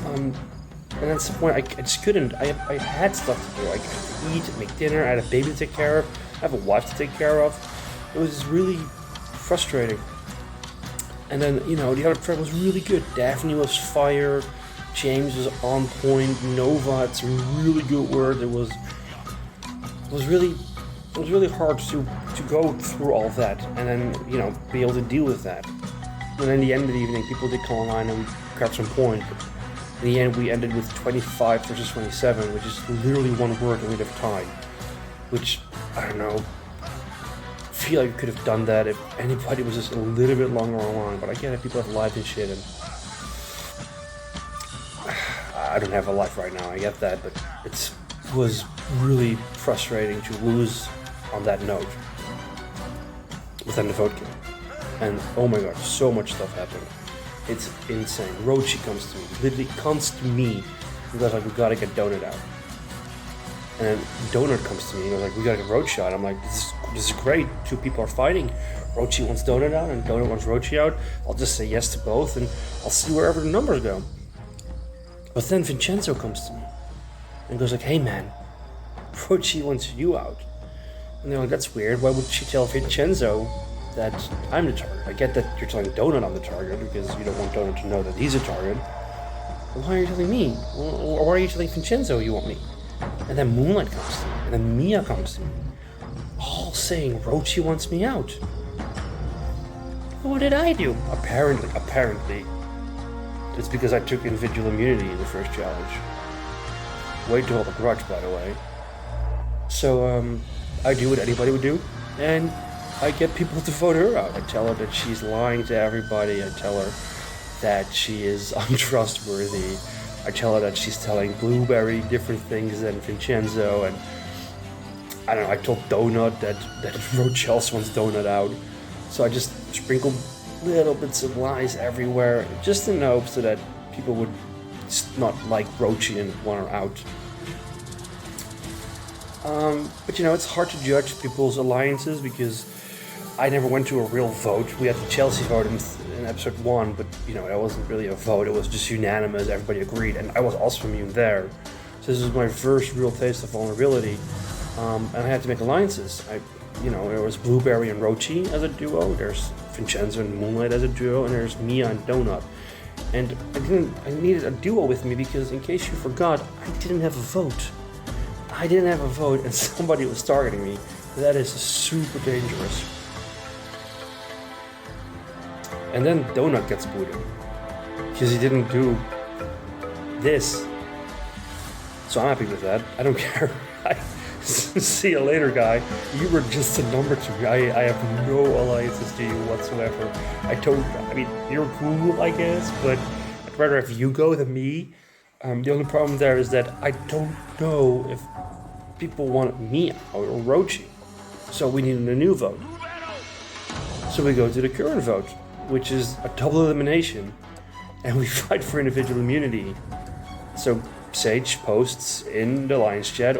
And that's the point, I just couldn't. I had stuff to do. I had to eat, make dinner, I had a baby to take care of, I have a wife to take care of. It was really frustrating. And then, the other tribe was really good. Daphne was fire, James was on point, Nova, it's a really good word. It was really hard to go through all of that and then, be able to deal with that. And then at the end of the evening, people did come online and we grabbed some points. But in the end, we ended with 25 versus 27, which is literally one word and we'd have tied. Which, I don't know, I feel like we could have done that if anybody was just a little bit longer online. But I get it, people have lives and shit, and I don't have a life right now, I get that, but it was really frustrating to lose on that note. But then the vote came. And oh my god, so much stuff happened. It's insane. Rochi comes to me, literally comes to me and goes like, we gotta get Donut out. And then Donut comes to me and goes like, we gotta get Rochi out. I'm like, this is great. 2 people are fighting. Rochi wants Donut out and Donut wants Rochi out. I'll just say yes to both and I'll see wherever the numbers go. But then Vincenzo comes to me and goes like, hey man, Rochi wants you out. And they're like, that's weird. Why would she tell Vincenzo that I'm the target? I get that you're telling Donut I'm the target because you don't want Donut to know that he's a target. But why are you telling me? Or why are you telling Vincenzo you want me? And then Moonlight comes to me, and then Mia comes to me, all saying Rochi wants me out. What did I do? Apparently, it's because I took individual immunity in the first challenge. Way to hold a grudge, by the way. So, I do what anybody would do, and I get people to vote her out. I tell her that she's lying to everybody. I tell her that she is untrustworthy. I tell her that she's telling Blueberry different things than Vincenzo, and I don't know, I told Donut that Rochelle wants Donut out. So I just sprinkled little bits of lies everywhere, just in hopes so that people would not like Rochi and want her out. But it's hard to judge people's alliances because I never went to a real vote. We had the Chelsea vote in episode 1, but it wasn't really a vote. It was just unanimous. Everybody agreed, and I was also immune there. So this was my first real taste of vulnerability, and I had to make alliances. There was Blueberry and Rochi as a duo. There's Vincenzo and Moonlight as a duo, and there's Mia and Donut. And I needed a duo with me because, in case you forgot, I didn't have a vote. And somebody was targeting me. That is super dangerous. And then Donut gets booted because he didn't do this. So I'm happy with that. I don't care. See you later, guy. You were just a number to me. I have no alliances to you whatsoever. You're cool, I guess, but I'd rather have you go than me. The only problem there is that I don't know if people want me out or Rochi. So we need a new vote. So we go to the current vote, which is a double elimination, and we fight for individual immunity. So Sage posts in the Alliance chat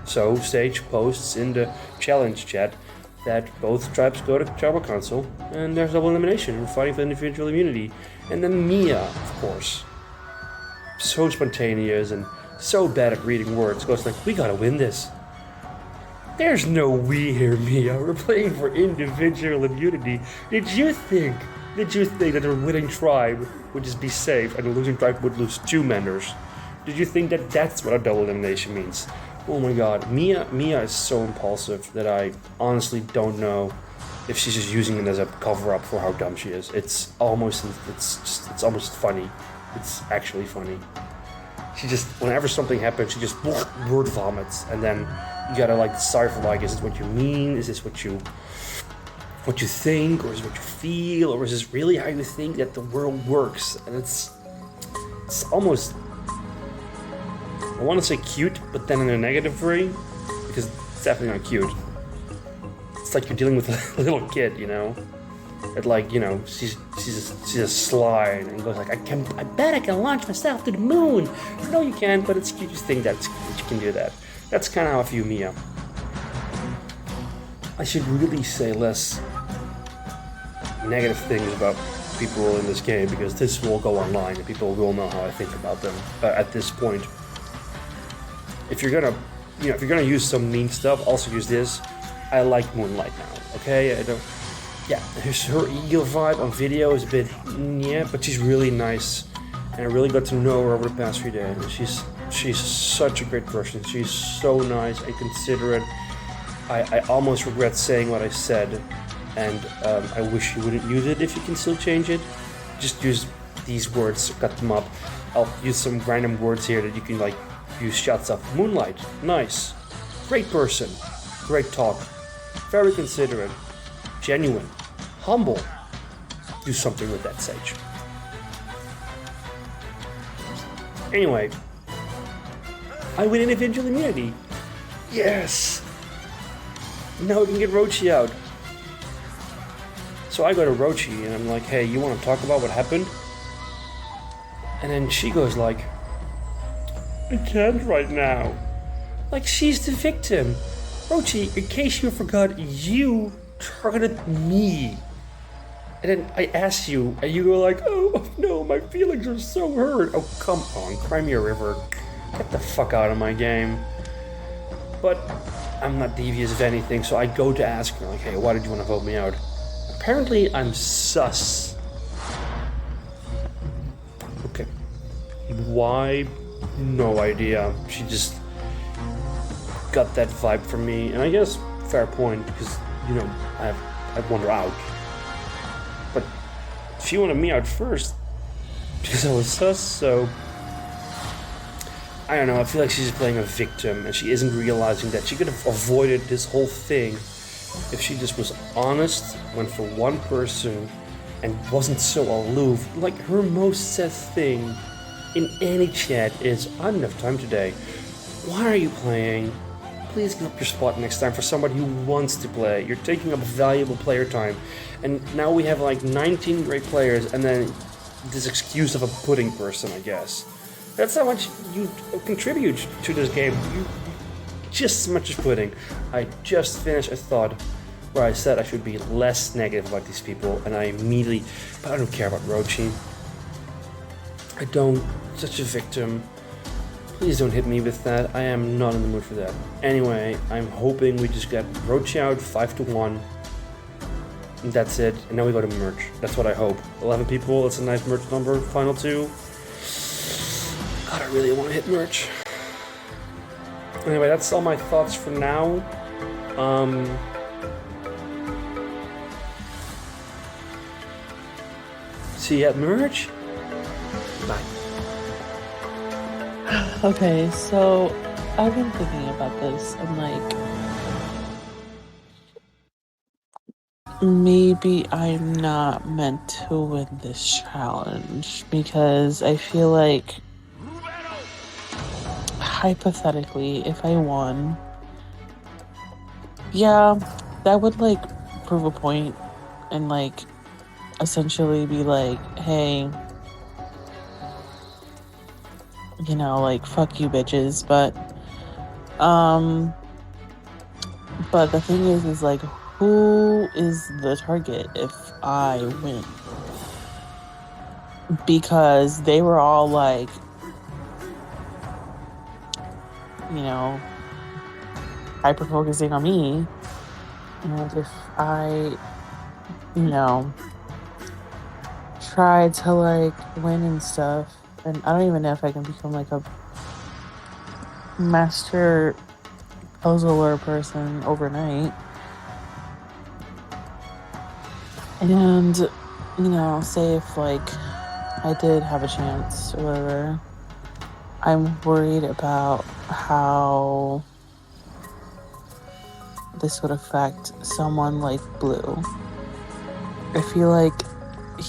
Sage posts in the challenge chat that both tribes go to Tribal Council, and there's double elimination. We're fighting for individual immunity. And then Mia, of course, so spontaneous and so bad at reading words, goes like, we gotta win this. There's no we here, Mia. We're playing for individual immunity. Did you think that the winning tribe would just be safe and the losing tribe would lose 2 members? Did you think that that's what a double elimination means? Oh my god, Mia is so impulsive that I honestly don't know if she's just using it as a cover-up for how dumb she is. It's almost funny. It's actually funny. She just, whenever something happens, she just word vomits, and then you gotta decipher, is this what you mean? Is this what you think? Or is it what you feel? Or is this really how you think that the world works? And it's it's almost, I want to say cute, but then in a negative way, because it's definitely not cute. It's like you're dealing with a little kid, you know? That, like, you know, she's a slide and goes like, I bet I can launch myself to the moon. No, you can't, but it's cute to think that you can do that. That's kind of how I view Mia. I should really say less negative things about people in this game, because this will go online and people will know how I think about them at this point. If you're gonna use some mean stuff, also use this. I like Moonlight now, okay? Yeah, her ego vibe on video is a bit, yeah, but she's really nice, and I really got to know her over the past few days. She's such a great person. She's so nice and considerate. I almost regret saying what I said, and I wish you wouldn't use it if you can still change it. Just use these words, cut them up. I'll use some random words here that you can like use shots of. Moonlight, nice, great person, great talk, very considerate, genuine, humble. Do something with that, Sage. Anyway, I win individual immunity. Yes! Now we can get Rochi out. So I go to Rochi and I'm like, hey, you want to talk about what happened? And then she goes like, I can't right now. Like, she's the victim. Rochi, in case you forgot, you targeted me. And then I asked you, and you go like, oh no, my feelings are so hurt. Oh, come on, cry me a river. Get the fuck out of my game. But I'm not devious of anything, so I go to ask her, like, hey, why did you want to vote me out? Apparently, I'm sus. Okay. Why? No idea. She just got that vibe from me, and I guess fair point, because, you know, I want her out. But she wanted me out first, because I was sus, so I don't know, I feel like she's playing a victim, and she isn't realizing that she could have avoided this whole thing if she just was honest, went for one person, and wasn't so aloof. Like, her most said thing in any chat is, I don't have time today. Why are you playing? Please give up your spot next time for somebody who wants to play. You're taking up valuable player time. And now we have like 19 great players, and then this excuse of a pudding person, I guess. That's how much you contribute to this game. You just as much as pudding. I just finished a thought where I said I should be less negative about these people, and I immediately, but I don't care about Rochi. I don't, such a victim. Please don't hit me with that. I am not in the mood for that. Anyway, I'm hoping we just get Rochi out 5-1. And that's it. And now we go to merch. That's what I hope. 11 people, that's a nice merch number. Final 2. God, I really want to hit merch. Anyway, that's all my thoughts for now. See you at merch. Bye.
Okay, so I've been thinking about this. I'm like, maybe I'm not meant to win this challenge, because I feel like, hypothetically, if I won, yeah, that would like prove a point and like essentially be like, hey, you know, like, fuck you bitches. But the thing is like, who is the target if I win? Because they were all like, you know, hyper focusing on me. And if I, you know, try to like win and stuff, and I don't even know if I can become like a master puzzler person overnight. And, you know, say if like I did have a chance or whatever, I'm worried about how this would affect someone like Blue. I feel like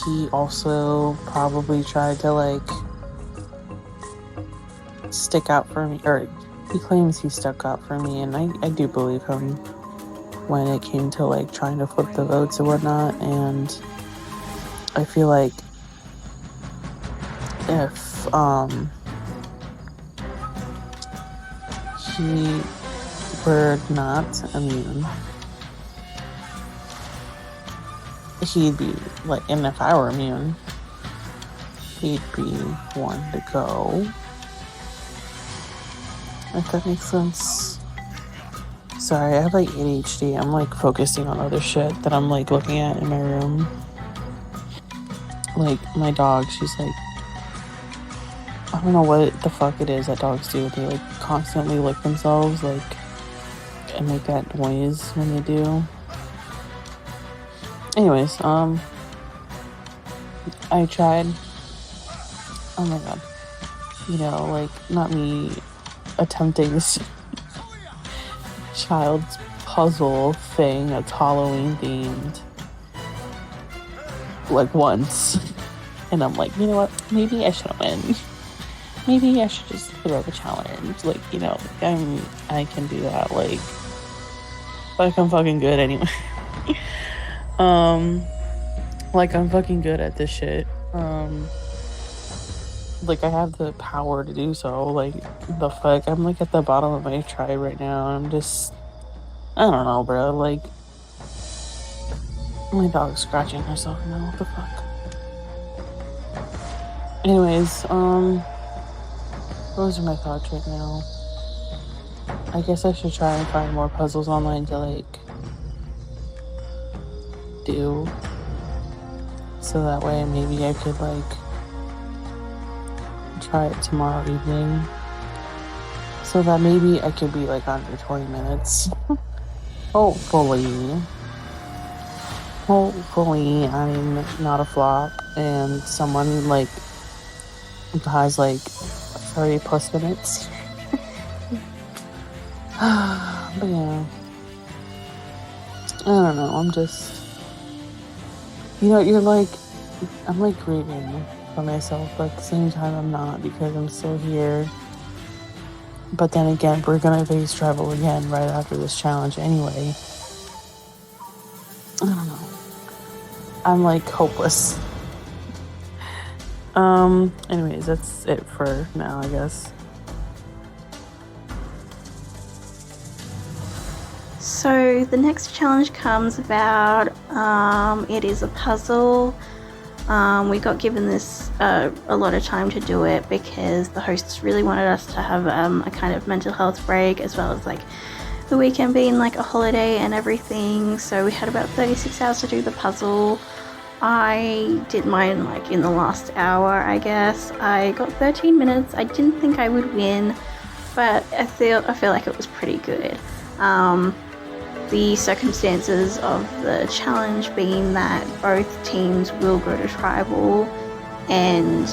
he also probably tried to like stick out for me, or he claims he stuck out for me, and I do believe him when it came to like trying to flip the votes and whatnot. And I feel like if he were not immune, he'd be like, and if I were immune, he'd be one to go. If that makes sense. Sorry, I have like ADHD. I'm like focusing on other shit that I'm like looking at in my room. Like my dog, she's like, I don't know what the fuck it is that dogs do. They like constantly lick themselves, like, and make that noise when they do. Anyways, I tried. Oh my god. You know, like, not me attempting this child's puzzle thing that's Halloween themed, like, once. And I'm like, you know what? Maybe I shouldn't win. Maybe I should just throw the challenge. Like, you know, I can do that. Like I'm fucking good anyway. Like, I'm fucking good at this shit. Like, I have the power to do so. Like, the fuck? I'm, like, at the bottom of my tribe right now. I'm just... I don't know, bro. Like... My dog's scratching herself now. What the fuck? Anyways, those are my thoughts right now. I guess I should try and find more puzzles online to, like... do. So that way maybe I could, like... try it tomorrow evening, so that maybe I could be like under 20 minutes. Hopefully I'm not a flop and someone like has like 30 plus minutes. But yeah, I don't know, I'm just, you know, I'm like grieving for myself, but at the same time I'm not, because I'm still here. But then again, we're gonna face travel again right after this challenge anyway. I don't know, I'm like hopeless. Anyways, that's it for now, I guess.
So the next challenge comes about, it is a puzzle. We got given this a lot of time to do it because the hosts really wanted us to have a kind of mental health break, as well as like the weekend being like a holiday and everything. So we had about 36 hours to do the puzzle. I did mine like in the last hour, I guess. I got 13 minutes. I didn't think I would win, but I feel like it was pretty good. The circumstances of the challenge being that both teams will go to tribal, and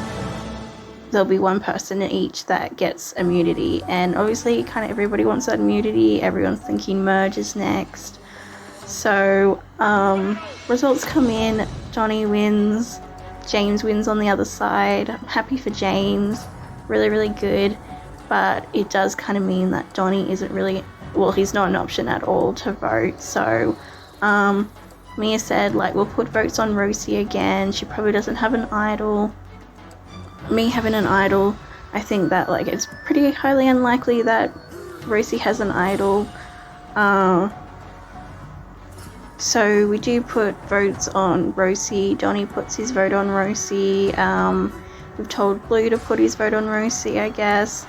there'll be one person in each that gets immunity, and obviously kind of everybody wants that immunity. Everyone's thinking merge is next. So results come in, Johnny wins, James wins on the other side. I'm happy for James, really good, but it does kind of mean that Johnny isn't really, well, he's not an option at all to vote. So Mia said, like, we'll put votes on Rosie again. She probably doesn't have an idol. Me having an idol, I think that like it's pretty highly unlikely that Rosie has an idol. So we do put votes on Rosie. Donnie puts his vote on Rosie. We've told Blue to put his vote on Rosie, I guess.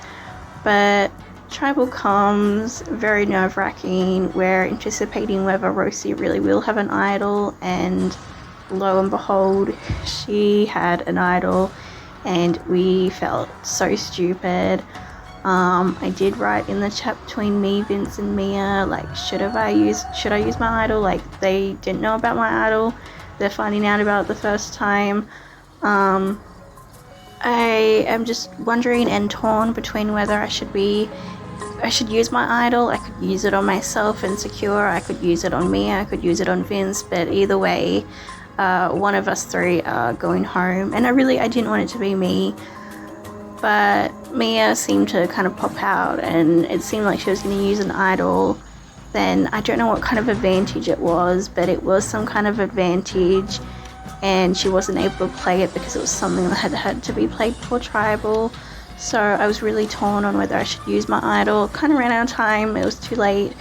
But tribal comes, very nerve-wracking. We're anticipating whether Rosie really will have an idol, and lo and behold, she had an idol, and we felt so stupid. I did write in the chat between me, Vince, and Mia, like, should I use my idol? Like, they didn't know about my idol. They're finding out about it the first time. I am just wondering and torn between whether I should use my idol. I could use it on myself and secure. I could use it on Mia. I could use it on Vince. But either way, one of us three are going home. And I didn't want it to be me. But Mia seemed to kind of pop out, and it seemed like she was going to use an idol. Then I don't know what kind of advantage it was, but it was some kind of advantage, and she wasn't able to play it because it was something that had to be played before tribal. So I was really torn on whether I should use my idol. Kind of ran out of time, it was too late,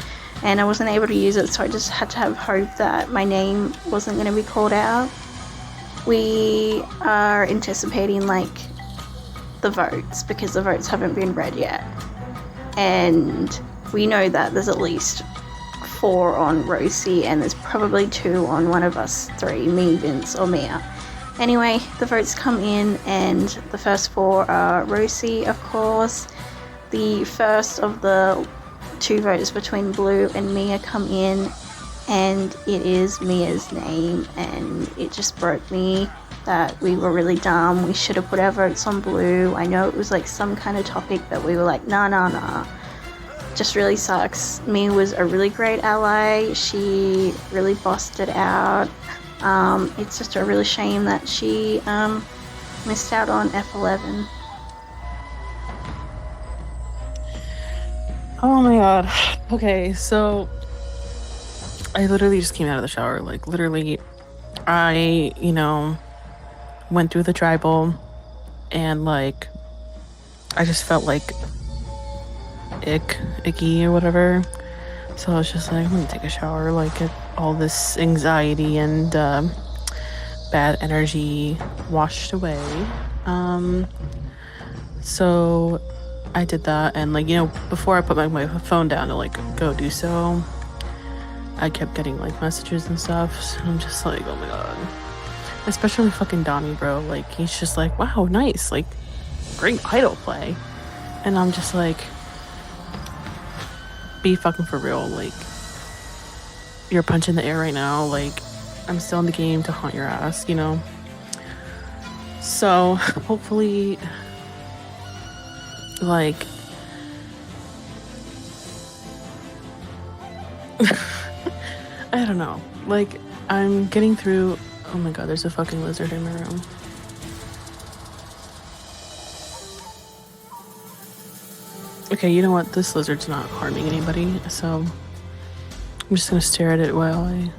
and I wasn't able to use it, so I just had to have hope that my name wasn't going to be called out. We are anticipating like the votes, because the votes haven't been read yet, and we know that there's at least 4 on Rosie, and there's probably 2 on one of us 3, me, Vince, or Mia. Anyway, the votes come in, and the first 4 are Rosie, of course. The first of the 2 votes between Blue and Mia come in, and it is Mia's name, and it just broke me that we were really dumb. We should have put our votes on Blue. I know it was like some kind of topic, but we were like, nah. Just really sucks. Mia was a really great ally. She really bossed it out. It's just a really shame that she missed out on F11.
Oh my god. Okay, so I literally just came out of the shower. Like, literally, I, went through the tribal, and like, I just felt like icky or whatever. So I was just like, I'm gonna take a shower, like, get all this anxiety and bad energy washed away. So I did that, and like, before I put my phone down to like go do so, I kept getting like messages and stuff. So I'm just like, oh my god. Especially fucking Donnie, bro. Like, he's just like, wow, nice, like, great idol play. And I'm just like, be fucking for real. Like, you're punching the air right now. Like, I'm still in the game to haunt your ass, So hopefully, like, I don't know. Like, I'm getting through. Oh my god, there's a fucking lizard in my room. Okay, you know what? This lizard's not harming anybody, so I'm just gonna stare at it while I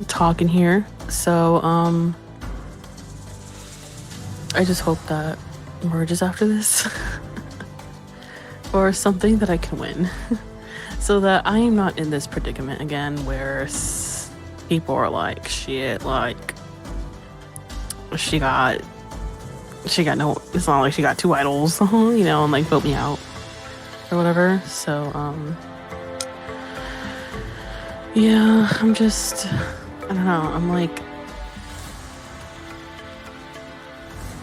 talk in here. So, I just hope that merges after this. Or something that I can win. So that I am not in this predicament again where people are like, shit, like, she got no, it's not like she got 2 idols, and like vote me out or whatever. So, yeah, I'm just, I don't know, I'm like,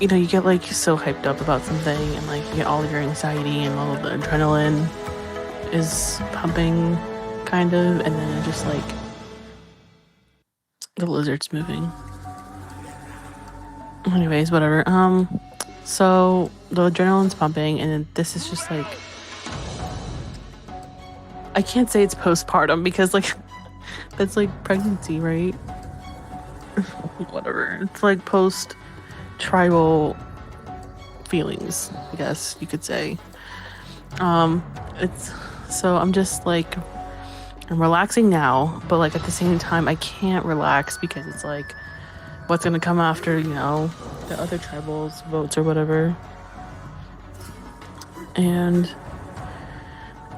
you get like so hyped up about something, and like you get all your anxiety and all of the adrenaline is pumping, kind of, and then just like the lizard's moving. Anyways, whatever. So the adrenaline's pumping, and then this is just like, I can't say it's postpartum because like that's like pregnancy, right? Whatever. It's like post tribal feelings, I guess you could say. It's so I'm just like, I'm relaxing now, but like at the same time I can't relax because it's like, what's gonna come after, the other tribals votes or whatever. And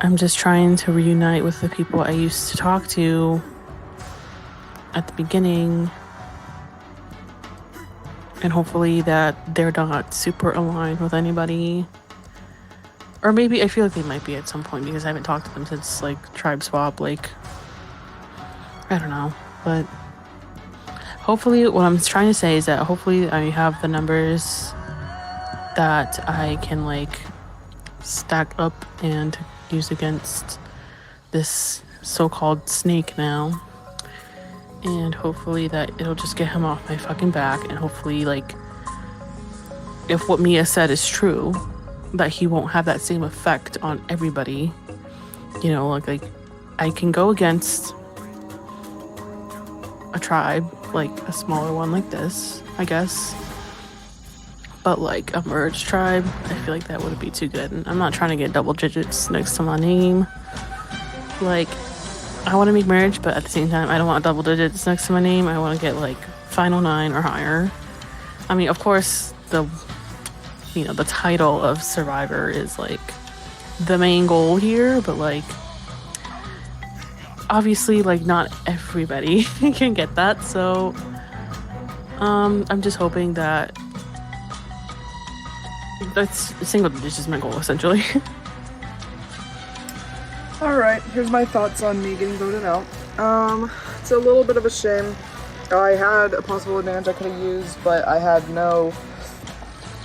I'm just trying to reunite with the people I used to talk to at the beginning, and hopefully that they're not super aligned with anybody. Or maybe I feel like they might be at some point because I haven't talked to them since like tribe swap. Like, I don't know, but hopefully what I'm trying to say is that hopefully I have the numbers that I can like stack up and use against this so-called snake now, and hopefully that it'll just get him off my fucking back, and hopefully like if what Mia said is true, that he won't have that same effect on everybody. Like I can go against a tribe, like a smaller one like this, I guess, but like a merged tribe, I feel like that would be too good. And I'm not trying to get double digits next to my name. Like, I want to make merge, but at the same time, I don't want double digits next to my name. I want to get like final 9 or higher. I mean, of course, the title of Survivor is like the main goal here, but like, obviously, like, not everybody can get that, so I'm just hoping that that's single digits is my goal, essentially.
Alright, here's my thoughts on me getting voted out. It's a little bit of a shame. I had a possible advantage I could have used, but I had no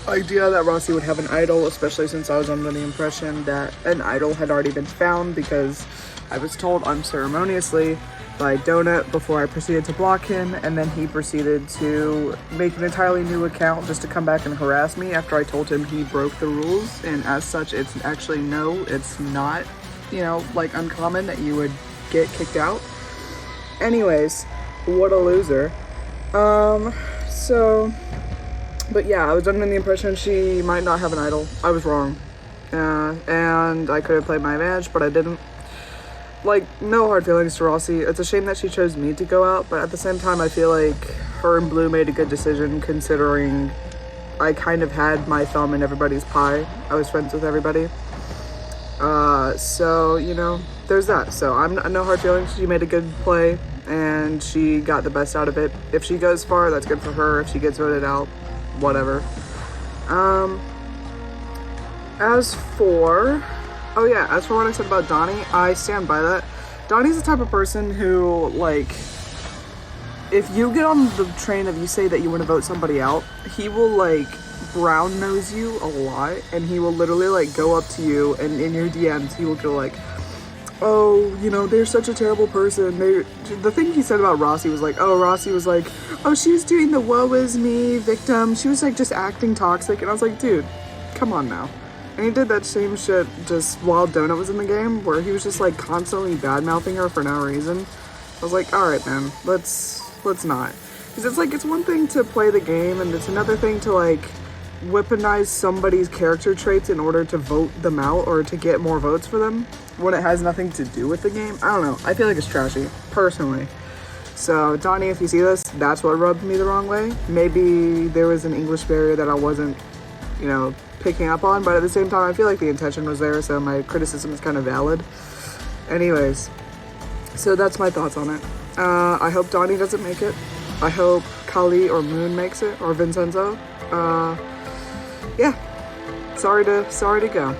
idea that Rossi would have an idol, especially since I was under the impression that an idol had already been found, because I was told unceremoniously by Donut before I proceeded to block him, and then he proceeded to make an entirely new account just to come back and harass me after I told him he broke the rules, and as such, it's actually it's not, like, uncommon that you would get kicked out. Anyways, what a loser. But yeah, I was under the impression she might not have an idol. I was wrong. And I could have played my advantage, but I didn't. Like, no hard feelings to Rossi. It's a shame that she chose me to go out, but at the same time, I feel like her and Blue made a good decision, considering I kind of had my thumb in everybody's pie. I was friends with everybody. So, there's that. So I'm no hard feelings. She made a good play, and she got the best out of it. If she goes far, that's good for her. If she gets voted out, whatever. As for what I said about Donnie, I stand by that. Donnie's the type of person who, like, if you get on the train of you say that you want to vote somebody out, he will, like, brown nose you a lot, and he will literally, like, go up to you, and in your DMs, he will go, like, oh, they're such a terrible person. The thing he said about Rossi was like, she was doing the woe is me victim. She was, like, just acting toxic, and I was like, dude, come on now. And he did that same shit just while Donut was in the game, where he was just, like, constantly bad-mouthing her for no reason. I was like, alright, man, let's not. Because it's, like, it's one thing to play the game, and it's another thing to, like, weaponize somebody's character traits in order to vote them out or to get more votes for them when it has nothing to do with the game. I don't know. I feel like it's trashy, personally. So, Donnie, if you see this, that's what rubbed me the wrong way. Maybe there was an English barrier that I wasn't, picking up on, but at the same time, I feel like the intention was there, so my criticism is kind of valid. Anyways, so that's my thoughts on it. I hope Donnie doesn't make it. I hope Kali or Moon makes it, or Vincenzo. Yeah. Sorry to go.